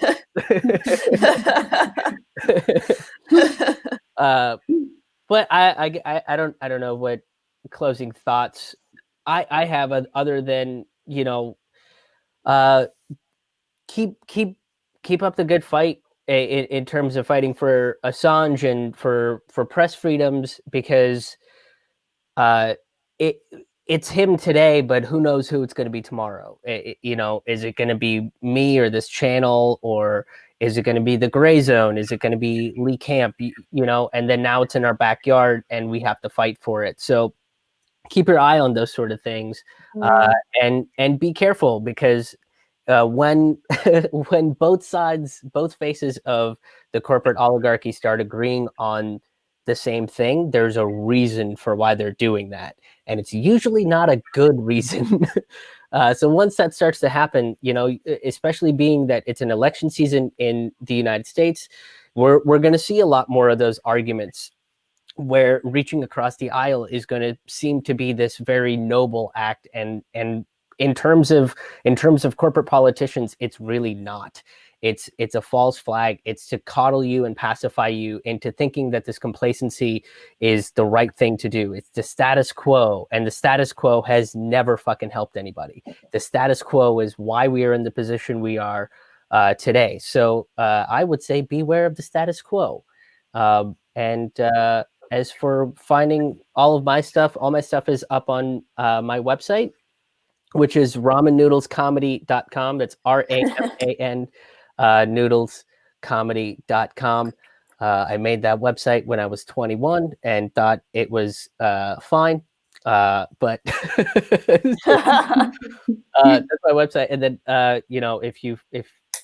But I don't know what closing thoughts I have other than keep up the good fight in terms of fighting for Assange and for press freedoms, because it's him today, but who knows who it's going to be tomorrow. Is it going to be me or this channel, or is it going to be the gray zone? Is it going to be Lee Camp? And then now it's in our backyard and we have to fight for it. So keep your eye on those sort of things, and be careful, because when both faces of the corporate oligarchy start agreeing on the same thing, there's a reason for why they're doing that, and it's usually not a good reason. So once that starts to happen, especially being that it's an election season in the United States, we're going to see a lot more of those arguments where reaching across the aisle is going to seem to be this very noble act, and in terms of corporate politicians, it's really not. It's a false flag. It's to coddle you and pacify you into thinking that this complacency is the right thing to do. It's the status quo, and the status quo has never fucking helped anybody. The status quo is why we are in the position we are today. So I would say beware of the status quo, and as for finding all my stuff is up on my website, which is ramennoodlescomedy.com. That's RAMAN noodlescomedy.com. I made that website when I was 21 and thought it was fine. But that's my website. And then, if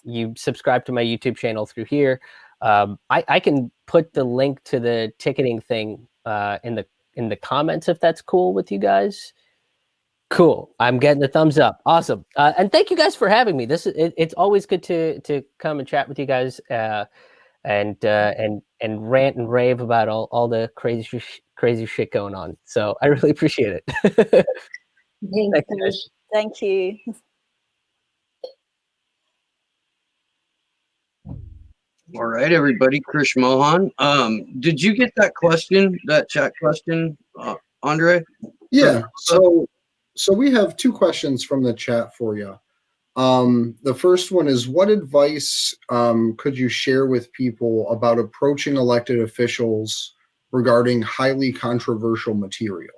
you subscribe to my YouTube channel through here, I can put the link to the ticketing thing in the comments if that's cool with you guys. Cool. I'm getting the thumbs up. Awesome. And thank you guys for having me. It's always good to come and chat with you guys and rant and rave about all the crazy shit going on. So I really appreciate it. Thanks, guys. Thank you. All right, everybody. Krish Mohan. Did you get that question, that chat question, Andre? Yeah. So we have two questions from the chat for you. The first one is, what advice could you share with people about approaching elected officials regarding highly controversial material,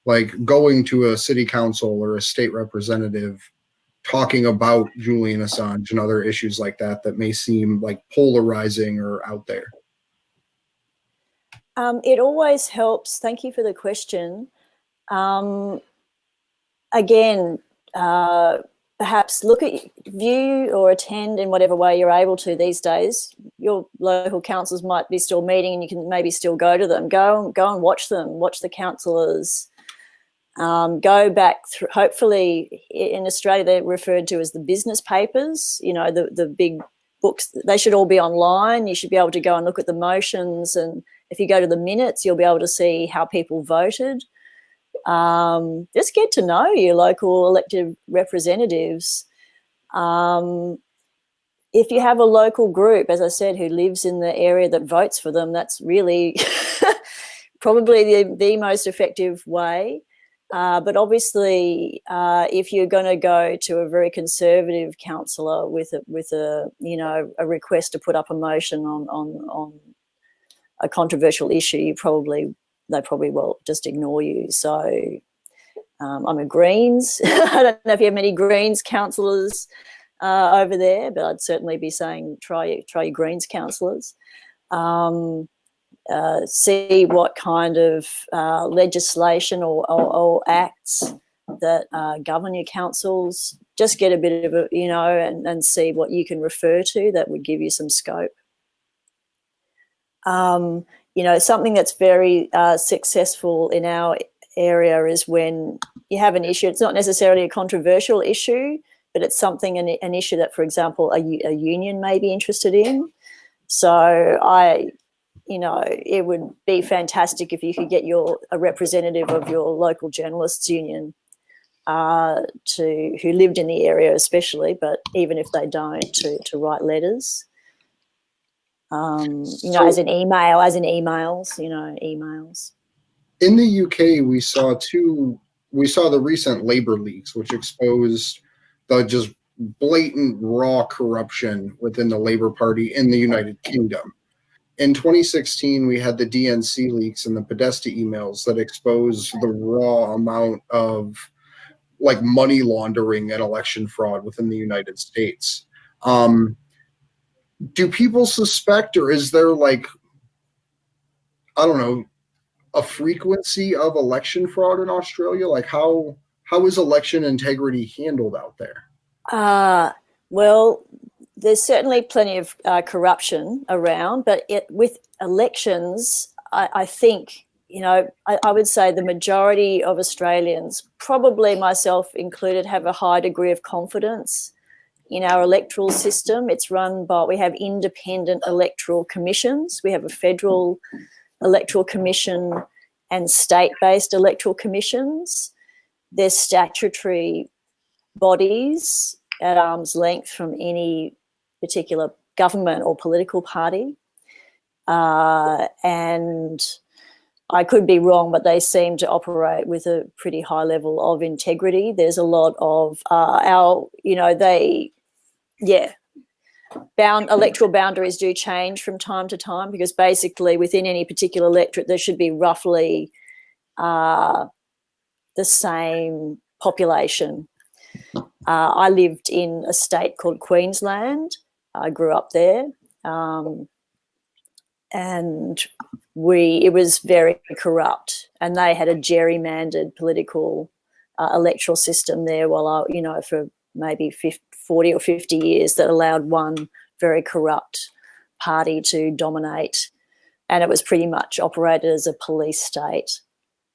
like going to a city council or a state representative talking about Julian Assange and other issues like that may seem like polarizing or out there? It always helps. Thank you for the question. Again, perhaps view or attend in whatever way you're able to these days. Your local councils might be still meeting and you can maybe still go to them. Go and watch them, watch the councillors. Go back through, hopefully in Australia they're referred to as the business papers, the big books. They should all be online. You should be able to go and look at the motions, and if you go to the minutes, you'll be able to see how people voted. Just get to know your local elected representatives. If you have a local group, as I said, who lives in the area that votes for them, that's really probably the most effective way. But obviously, if you're going to go to a very conservative councillor with a request to put up a motion on a controversial issue, they probably will just ignore you. So I'm a Greens. I don't know if you have many Greens councillors over there, but I'd certainly be saying try your Greens councillors. See what kind of legislation or acts that govern your councils. Just get a bit of and see what you can refer to that would give you some scope. Something that's very successful in our area is when you have an issue. It's not necessarily a controversial issue, but it's an issue that, for example, a union may be interested in. So it would be fantastic if you could get a representative of your local journalists union who lived in the area especially, but even if they don't, to write letters. As in emails. In the UK, we saw the recent labor leaks, which exposed the just blatant raw corruption within the Labour Party in the United Kingdom. In 2016, we had the DNC leaks and the Podesta emails that exposed the raw amount of money laundering and election fraud within the United States. Do people suspect, or is there a frequency of election fraud in Australia? How is election integrity handled out there? Well, there's certainly plenty of corruption around, but with elections, I think, I would say the majority of Australians, probably myself included, have a high degree of confidence in our electoral system. We have independent electoral commissions. We have a federal electoral commission and state-based electoral commissions. They're statutory bodies at arm's length from any particular government or political party. And I could be wrong, but they seem to operate with a pretty high level of integrity. There's a lot of electoral boundaries do change from time to time, because basically within any particular electorate there should be roughly the same population. I lived in a state called Queensland. I grew up there, and it was very corrupt, and they had a gerrymandered political electoral system there for maybe 40 or 50 years that allowed one very corrupt party to dominate, and it was pretty much operated as a police state.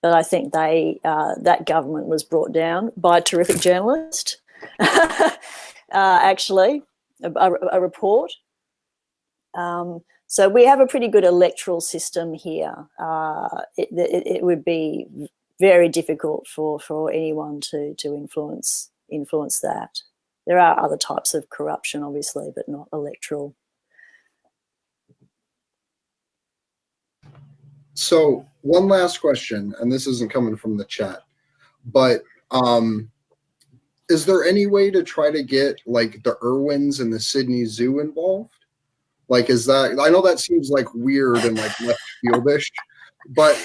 But I think that government was brought down by a terrific journalist, actually, a report. So we have a pretty good electoral system here. It would be very difficult for anyone to influence that. There are other types of corruption, obviously, but not electoral. So one last question, and this isn't coming from the chat, but is there any way to try to get like the Irwins and the Sydney Zoo involved? Like, is that, I know that seems like weird and like left fieldish, but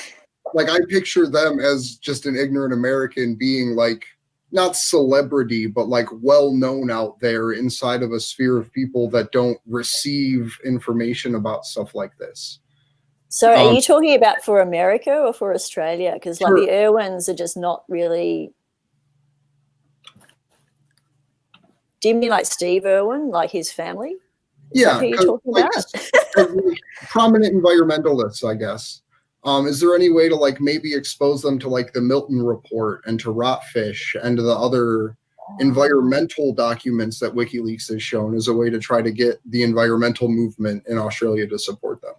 like I picture them as just an ignorant American being like, not celebrity, but like well known out there inside of a sphere of people that don't receive information about stuff like this. So are you talking about for America or for Australia? Because like the Irwins are just not really. Do you mean like Steve Irwin, like his family? Yeah, who you're talking like, about? prominent environmentalists, I guess. Is there any way to like maybe expose them to like the Milton Report and to Rotfish and to the other environmental documents that WikiLeaks has shown as a way to try to get the environmental movement in Australia to support them?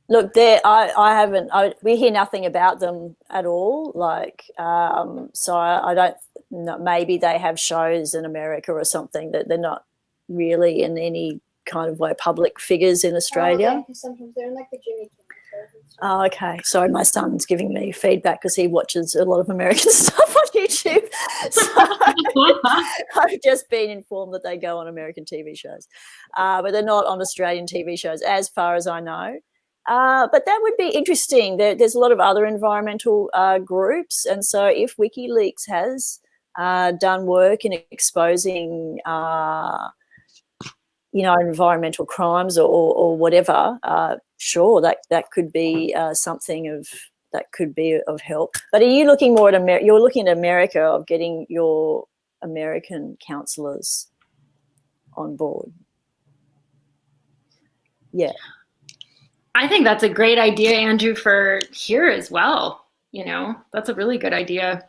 Look, we hear nothing about them at all. Like, so I don't know, maybe they have shows in America or something, that they're not really in any kind of way public figures in Australia. Oh, sometimes they're in like the Jimmy Kimmel shows and stuff. Oh, okay. Sorry, my son's giving me feedback because he watches a lot of American stuff on YouTube. So I've just been informed that they go on American TV shows, but they're not on Australian TV shows as far as I know. But that would be interesting. There's a lot of other environmental groups, and so if WikiLeaks has done work in exposing environmental crimes or whatever, sure, that could be something that could be of help. But are you looking more at you're looking at America, of getting your American councillors on board? Yeah. I think that's a great idea, Andrew, for here as well. That's a really good idea.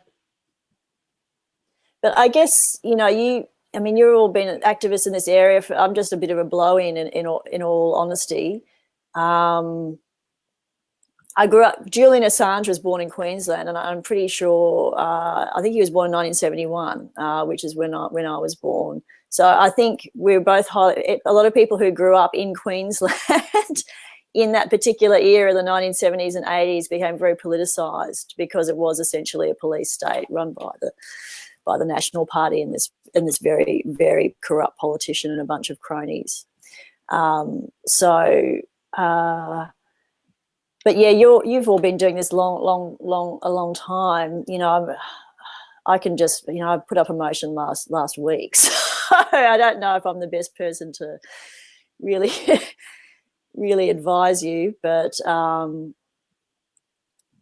But I guess, you've all been activists in this area. I'm just a bit of a blow-in all honesty. I grew up, Julian Assange was born in Queensland, and I'm pretty sure, I think he was born in 1971, which is when I was born. So I think we're both a lot of people who grew up in Queensland in that particular era, the 1970s and 80s, became very politicised because it was essentially a police state run by the National Party and this very, very corrupt politician and a bunch of cronies. But yeah, you've all been doing this a long time. I can just, I put up a motion last week, so I don't know if I'm the best person to really really advise you, but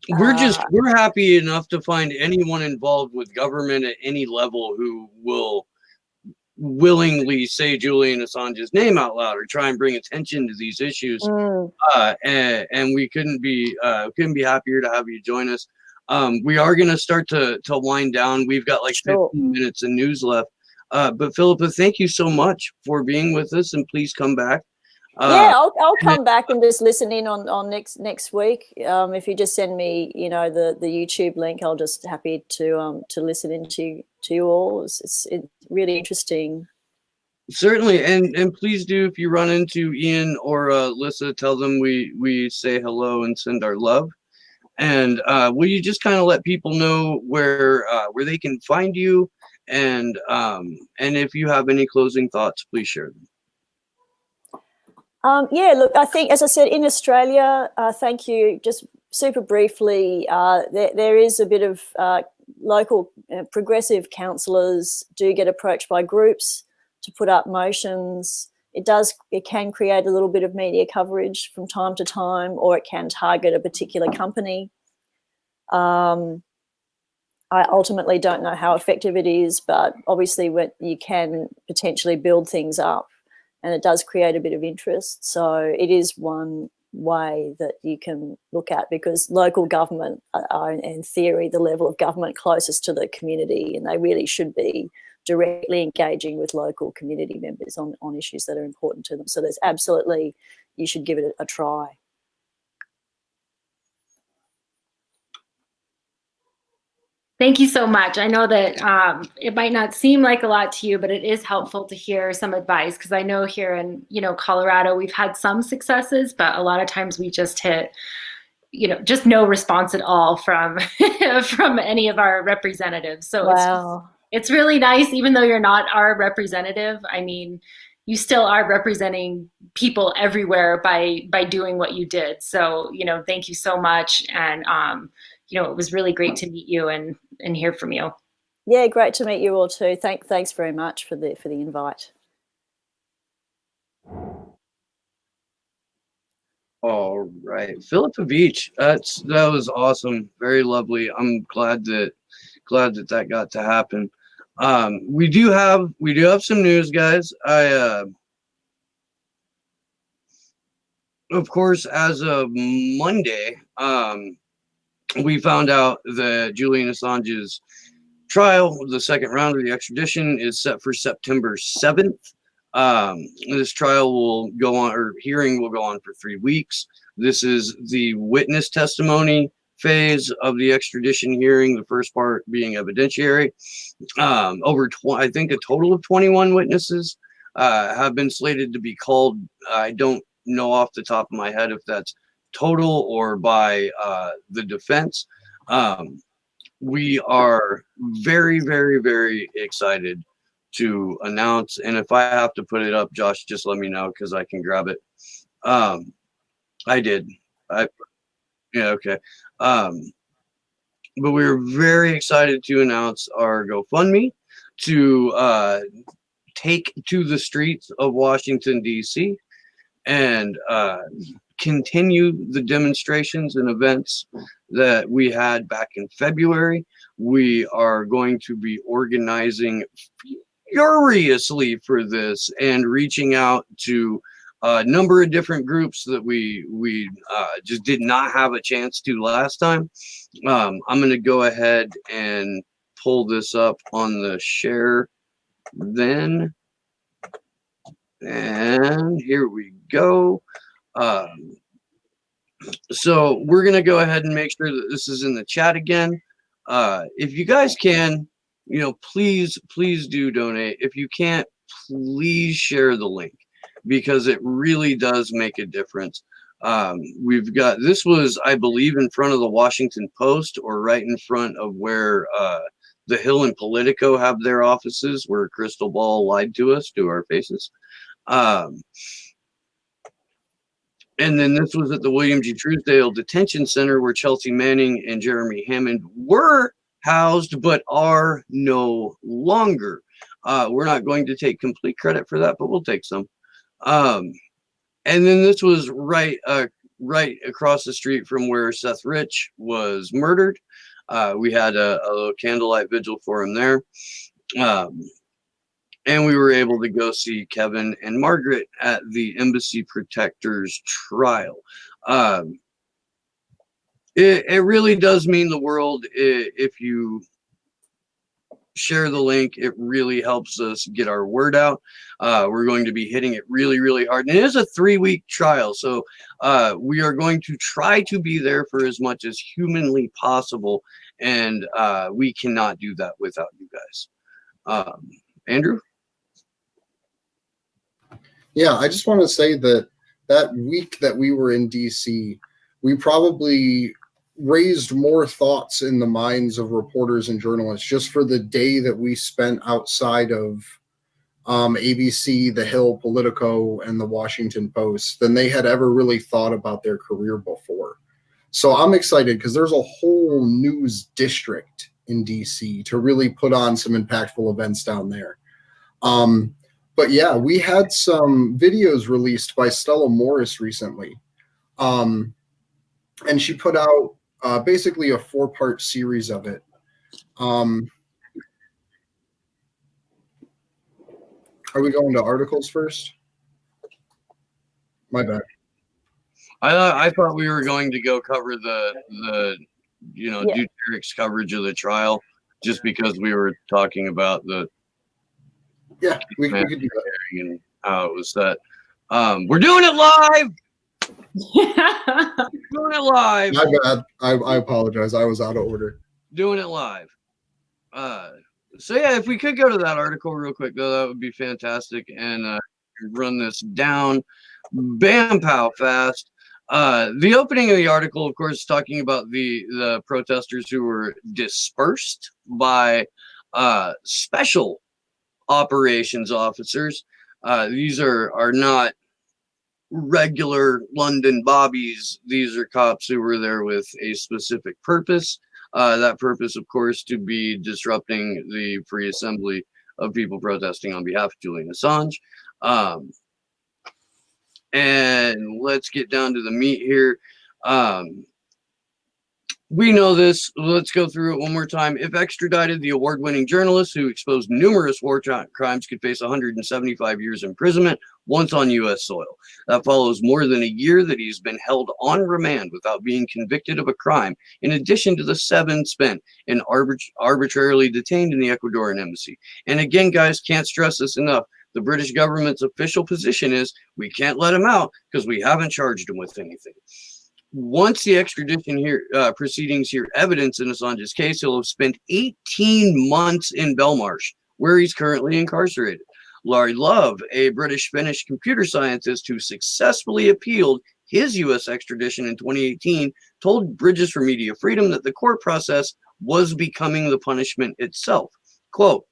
we're happy enough to find anyone involved with government at any level who will willingly say Julian Assange's name out loud or try and bring attention to these issues. And we couldn't be happier to have you join us. We are going to start to wind down. We've got like 15 minutes of news left. But Philippa, thank you so much for being with us, and please come back. Yeah, I'll come back and just listen in on next week. If you just send me, the YouTube link, I'll just happy to listen into you all. It's really interesting. Certainly, and please do, if you run into Ian or Lissa, tell them we say hello and send our love. And will you just kind of let people know where they can find you, and if you have any closing thoughts, please share them. Yeah, look, I think, as I said, in Australia, thank you, just super briefly, there is a bit of local progressive councillors do get approached by groups to put up motions. It can create a little bit of media coverage from time to time, or it can target a particular company. I ultimately don't know how effective it is, but obviously you can potentially build things up, and it does create a bit of interest. So it is one way that you can look at, because local government are, in theory, the level of government closest to the community, and they really should be directly engaging with local community members on issues that are important to them. So there's absolutely, you should give it a try. Thank you so much. I know that it might not seem like a lot to you, but it is helpful to hear some advice, because I know here in, Colorado, we've had some successes, but a lot of times we just hit, just no response at all from from any of our representatives. So Wow. It's really nice, even though you're not our representative. I mean, you still are representing people everywhere by doing what you did. So, thank you so much. And it was really great to meet you and hear from you. Yeah, great to meet you all too. Thanks very much for the invite. All right, Philippa Beach. That was awesome. Very lovely. I'm glad that got to happen. We do have some news, guys. Of course, as of Monday, we found out that Julian Assange's trial, the second round of the extradition, is set for September 7th. This trial will go on, or hearing will go on, for 3 weeks. This is the witness testimony phase of the extradition hearing, the first part being evidentiary. I think a total of 21 witnesses have been slated to be called. I don't know off the top of my head if that's total or by the defense. We are very, very, very excited to announce, and if I have to put it up, Josh, just let me know, because I can grab it. I did. Yeah, okay. But we're very excited to announce our GoFundMe to take to the streets of Washington, D.C. and continue the demonstrations and events that we had back in February. We are going to be organizing furiously for this and reaching out to a number of different groups that we just did not have a chance to last time. I'm going to go ahead and pull this up on the share then. And here we go. So we're going to go ahead and make sure that this is in the chat again. If you guys can, please do donate. If you can't, please share the link, because it really does make a difference. We've got, this was, I believe, in front of the Washington Post, or right in front of where The Hill and Politico have their offices, where Crystal Ball lied to us to our faces. And then this was at the William G. Truesdale Detention Center, where Chelsea Manning and Jeremy Hammond were housed, but are no longer. We're not going to take complete credit for that, but we'll take some. And then this was right across the street from where Seth Rich was murdered. We had a little candlelight vigil for him there. And we were able to go see Kevin and Margaret at the Embassy Protectors trial. It really does mean the world if you share the link. It really helps us get our word out. We're going to be hitting it really, really hard. And it is a 3-week trial, so we are going to try to be there for as much as humanly possible, and we cannot do that without you guys. Andrew? Yeah, I just want to say that week that we were in DC, we probably raised more thoughts in the minds of reporters and journalists just for the day that we spent outside of ABC, The Hill, Politico, and the Washington Post than they had ever really thought about their career before. So I'm excited because there's a whole news district in DC to really put on some impactful events down there. But yeah, we had some videos released by Stella Morris recently. And she put out basically a 4-part series of it. Are we going to articles first? My bad. I thought we were going to go cover the Yeah. Duteric's coverage of the trial, just because we were talking about the Yeah, we could do that. and how it was set. We're doing it live. Doing it live. My bad. I apologize. I was out of order. Doing it live. So yeah, if we could go to that article real quick, though, that would be fantastic, and run this down, bam, pow, fast. The opening of the article, of course, is talking about the protesters who were dispersed by special operations officers. These are not regular London bobbies. These are cops who were there with a specific purpose. That purpose, of course, to be disrupting the free assembly of people protesting on behalf of Julian Assange. And let's get down to the meat here. We know this. Let's go through it one more time. If extradited, the award-winning journalist who exposed numerous war crimes could face 175 years imprisonment once on U.S. soil. That follows more than a year that he's been held on remand without being convicted of a crime, in addition to the 7 spent and arbitrarily detained in the Ecuadorian embassy. And again, guys, can't stress this enough. The British government's official position is we can't let him out because we haven't charged him with anything. Once the extradition proceedings hear evidence in Assange's case, he'll have spent 18 months in Belmarsh, where he's currently incarcerated. Larry Love, a British-Finnish computer scientist who successfully appealed his U.S. extradition in 2018, told Bridges for Media Freedom that the court process was becoming the punishment itself. Quote,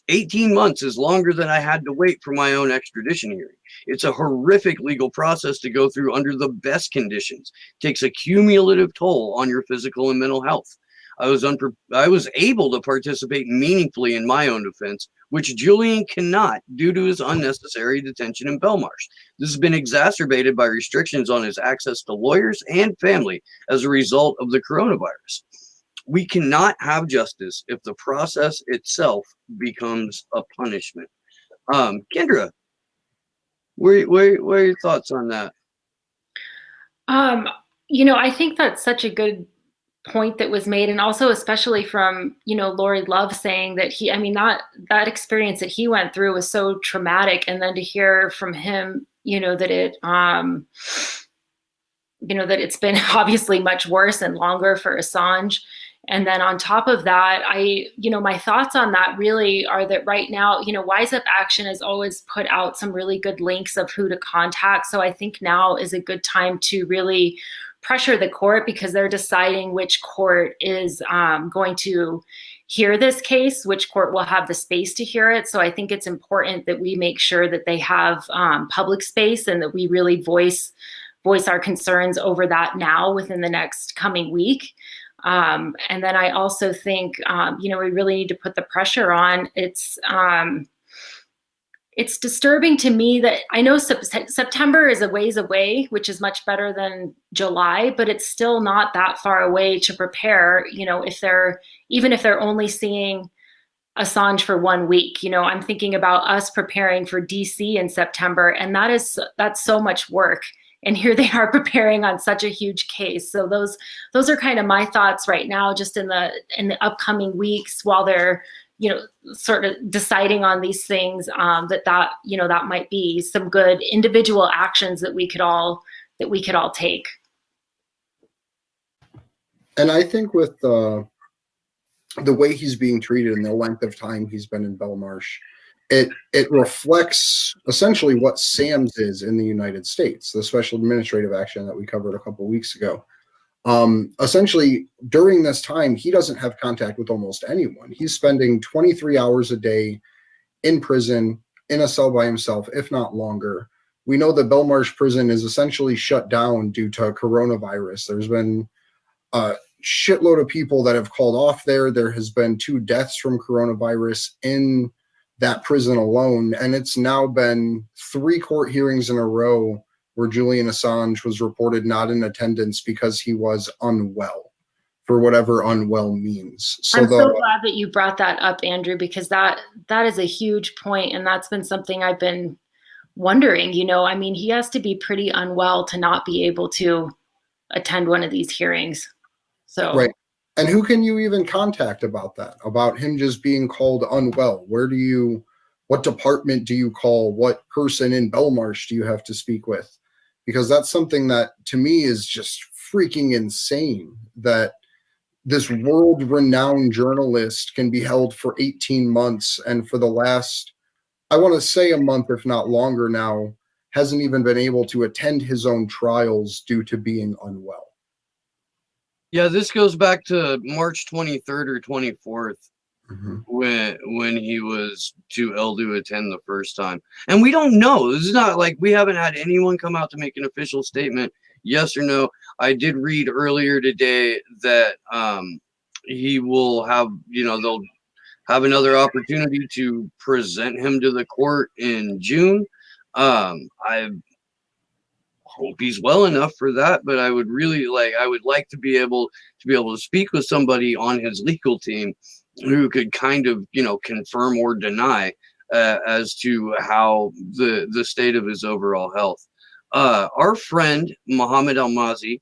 18 months is longer than I had to wait for my own extradition hearing. It's a horrific legal process to go through under the best conditions. It takes a cumulative toll on your physical and mental health. I was able to participate meaningfully in my own defense, which Julian cannot due to his unnecessary detention in Belmarsh. This has been exacerbated by restrictions on his access to lawyers and family as a result of the coronavirus. We cannot have justice if the process itself becomes a punishment. Kendra, what are your thoughts on that? I think that's such a good point that was made, and also especially from Lori Love saying that that experience that he went through was so traumatic, and then to hear from him that that it's been obviously much worse and longer for Assange. And then on top of that, my thoughts on that really are that right now, Wise Up Action has always put out some really good links of who to contact. So I think now is a good time to really pressure the court, because they're deciding which court is going to hear this case, which court will have the space to hear it. So I think it's important that we make sure that they have public space, and that we really voice our concerns over that now within the next coming week. And then I also think, we really need to put the pressure on. It's disturbing to me that I know September is a ways away, which is much better than July, but it's still not that far away to prepare, if they're only seeing Assange for 1 week. I'm thinking about us preparing for DC in September, and that's so much work. And here they are preparing on such a huge case. So those are kind of my thoughts right now, just in the upcoming weeks while they're, sort of deciding on these things, that might be some good individual actions that we could all take. And I think with the way he's being treated and the length of time he's been in Belmarsh, it reflects essentially what SAMS is in the United States, the Special Administrative Action that we covered a couple weeks ago. Essentially, during this time, he doesn't have contact with almost anyone. He's spending 23 hours a day in prison, in a cell by himself, if not longer. We know that Belmarsh prison is essentially shut down due to coronavirus. There's been a shitload of people that have called off there. There has been 2 deaths from coronavirus in that prison alone. And it's now been 3 court hearings in a row where Julian Assange was reported not in attendance because he was unwell, for whatever unwell means. I'm so glad that you brought that up, Andrew, because that is a huge point, and that's been something I've been wondering. You know, I mean, he has to be pretty unwell to not be able to attend one of these hearings. So right. And who can you even contact about that? About him just being called unwell? What department do you call? What person in Belmarsh do you have to speak with? Because that's something that to me is just freaking insane, that this world-renowned journalist can be held for 18 months and for the last, I want to say a month, if not longer now, hasn't even been able to attend his own trials due to being unwell. Yeah, this goes back to March 23rd or 24th, when he was too ill to attend the first time. And we don't know. This is not like we haven't had anyone come out to make an official statement, yes or no. I did read earlier today that he will have, they'll have another opportunity to present him to the court in June. I hope he's well enough for that, but I would like to be able to speak with somebody on his legal team who could kind of, confirm or deny as to how the state of his overall health. Our friend Mohammed Almazi,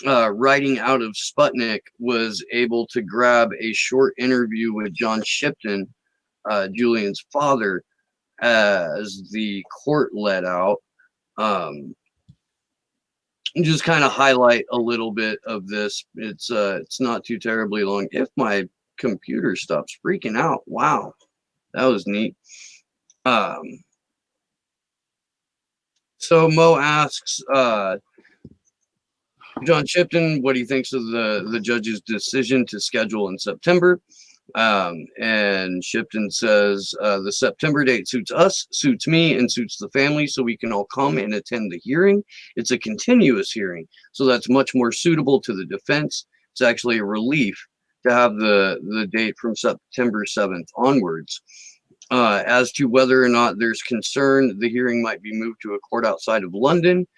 writing out of Sputnik, was able to grab a short interview with John Shipton, Julian's father, as the court let out. Just kind of highlight a little bit of this. It's not too terribly long. If my computer stops freaking out, wow, that was neat. So Mo asks John Shipton what he thinks of the judge's decision to schedule in September. And Shipton says the September date suits us, suits me, and suits the family, so we can all come and attend the hearing. It's a continuous hearing, so that's much more suitable to the defense. It's actually a relief to have the date from September 7th onwards. As to whether or not there's concern the hearing might be moved to a court outside of London,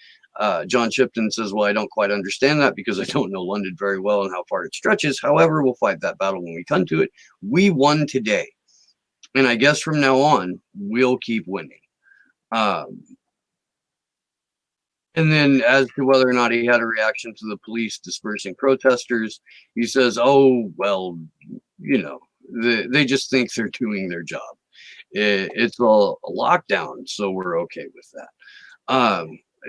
John Shipton says, well, I don't quite understand that because I don't know London very well and how far it stretches. However, we'll fight that battle when we come to it. We won today, and I guess from now on, we'll keep winning. And then as to whether or not he had a reaction to the police dispersing protesters, he says, oh, well, they just think they're doing their job. It's a lockdown, so we're okay with that.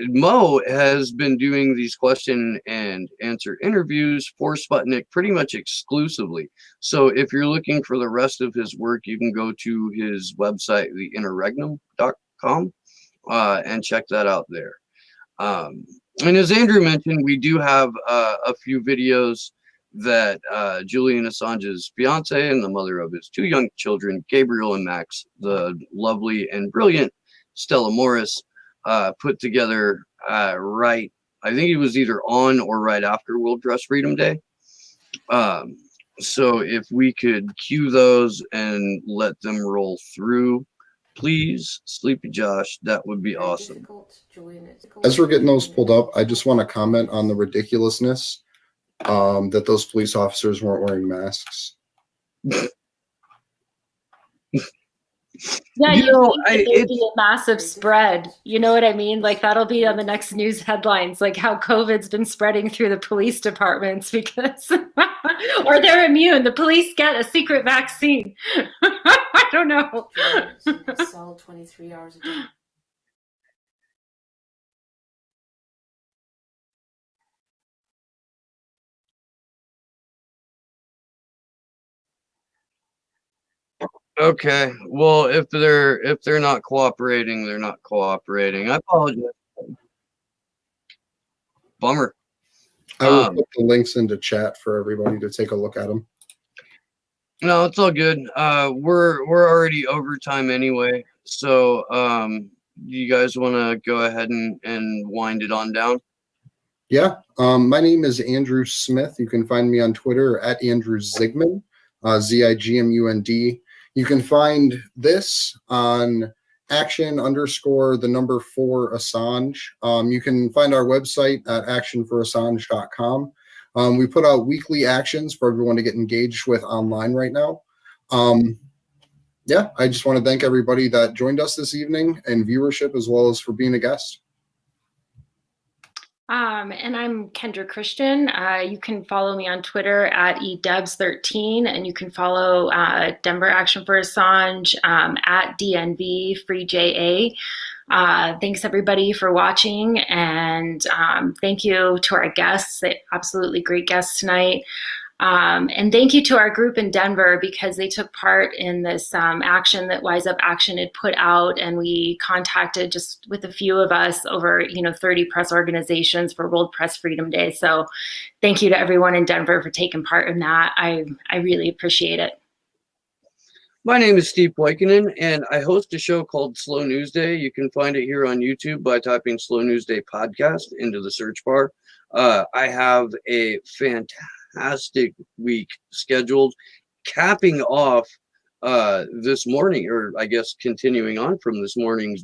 Mo has been doing these question and answer interviews for Sputnik pretty much exclusively. So if you're looking for the rest of his work, you can go to his website, theinterregnum.com, and check that out there. And as Andrew mentioned, we do have a few videos that Julian Assange's fiance and the mother of his 2 young children, Gabriel and Max, the lovely and brilliant Stella Morris, put together right, I think it was either on or right after World Press Freedom Day. So if we could cue those and let them roll through, please, Sleepy Josh, that would be awesome. As we're getting those pulled up, I just want to comment on the ridiculousness that those police officers weren't wearing masks. Yeah, it'd be a massive spread. You know what I mean? Like that'll be on the next news headlines, like how COVID's been spreading through the police departments because, or they're immune. The police get a secret vaccine. I don't know. Cell 23 hours a day. Okay, well, if they're not cooperating, they're not cooperating. I apologize. Bummer. I will put the links into chat for everybody to take a look at them. No, it's all good. We're already overtime anyway, So, you guys want to go ahead and wind it on down? Yeah. My name is Andrew Smith. You can find me on Twitter at Andrew Zigmund, Zigmund. You can find this on action_4 Assange. You can find our website at actionforassange.com. We put out weekly actions for everyone to get engaged with online right now. Yeah, I just want to thank everybody that joined us this evening and viewership, as well as for being a guest. And I'm Kendra Christian. You can follow me on Twitter at edebs13, and you can follow Denver Action for Assange at DNV Free JA. Thanks everybody for watching, and thank you to our guests, absolutely great guests tonight. And thank you to our group in Denver, because they took part in this action that Wise Up Action had put out, and we contacted just with a few of us over 30 press organizations for World Press Freedom Day. So thank you to everyone in Denver for taking part in that. I really appreciate it. My name is Steve Poikinen, and I host a show called Slow News Day. You can find it here on YouTube by typing Slow News Day Podcast into the search bar. I have a fantastic week scheduled, capping off this morning, or I guess continuing on from this morning's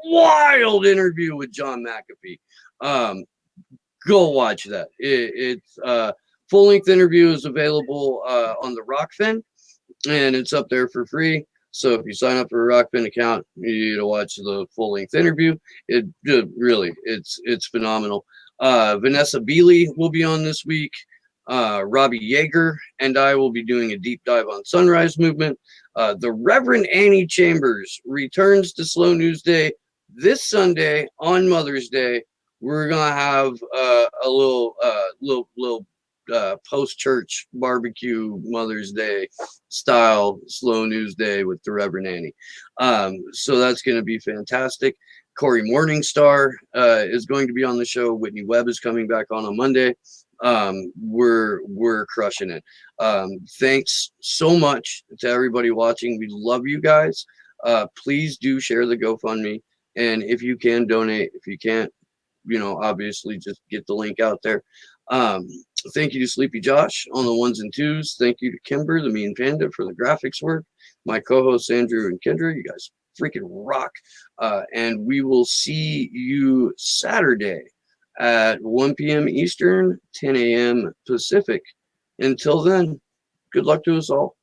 wild interview with John McAfee. Go watch that. It's full-length interview is available on the Rockfin, and it's up there for free. So if you sign up for a Rockfin account, you need to watch the full-length interview. It really, it's phenomenal. Vanessa Beeley will be on this week. Robbie Yeager and I will be doing a deep dive on Sunrise Movement. The Reverend Annie Chambers returns to Slow News Day this Sunday on Mother's Day. We're gonna have a little post-church barbecue Mother's Day style Slow News Day with the Reverend Annie. So that's gonna be fantastic. Corey Morningstar is going to be on the show. Whitney Webb is coming back on Monday. We're crushing it. Thanks so much to everybody watching. We love you guys. Please do share the GoFundMe, and if you can, donate. If you can't, obviously just get the link out there. Thank you to Sleepy Josh on the ones and twos. Thank you to Kimber, the Mean Panda, for the graphics work. My co-hosts Andrew and Kendra, you guys freaking rock. And we will see you Saturday at 1 p.m. Eastern, 10 a.m. Pacific. Until then, good luck to us all.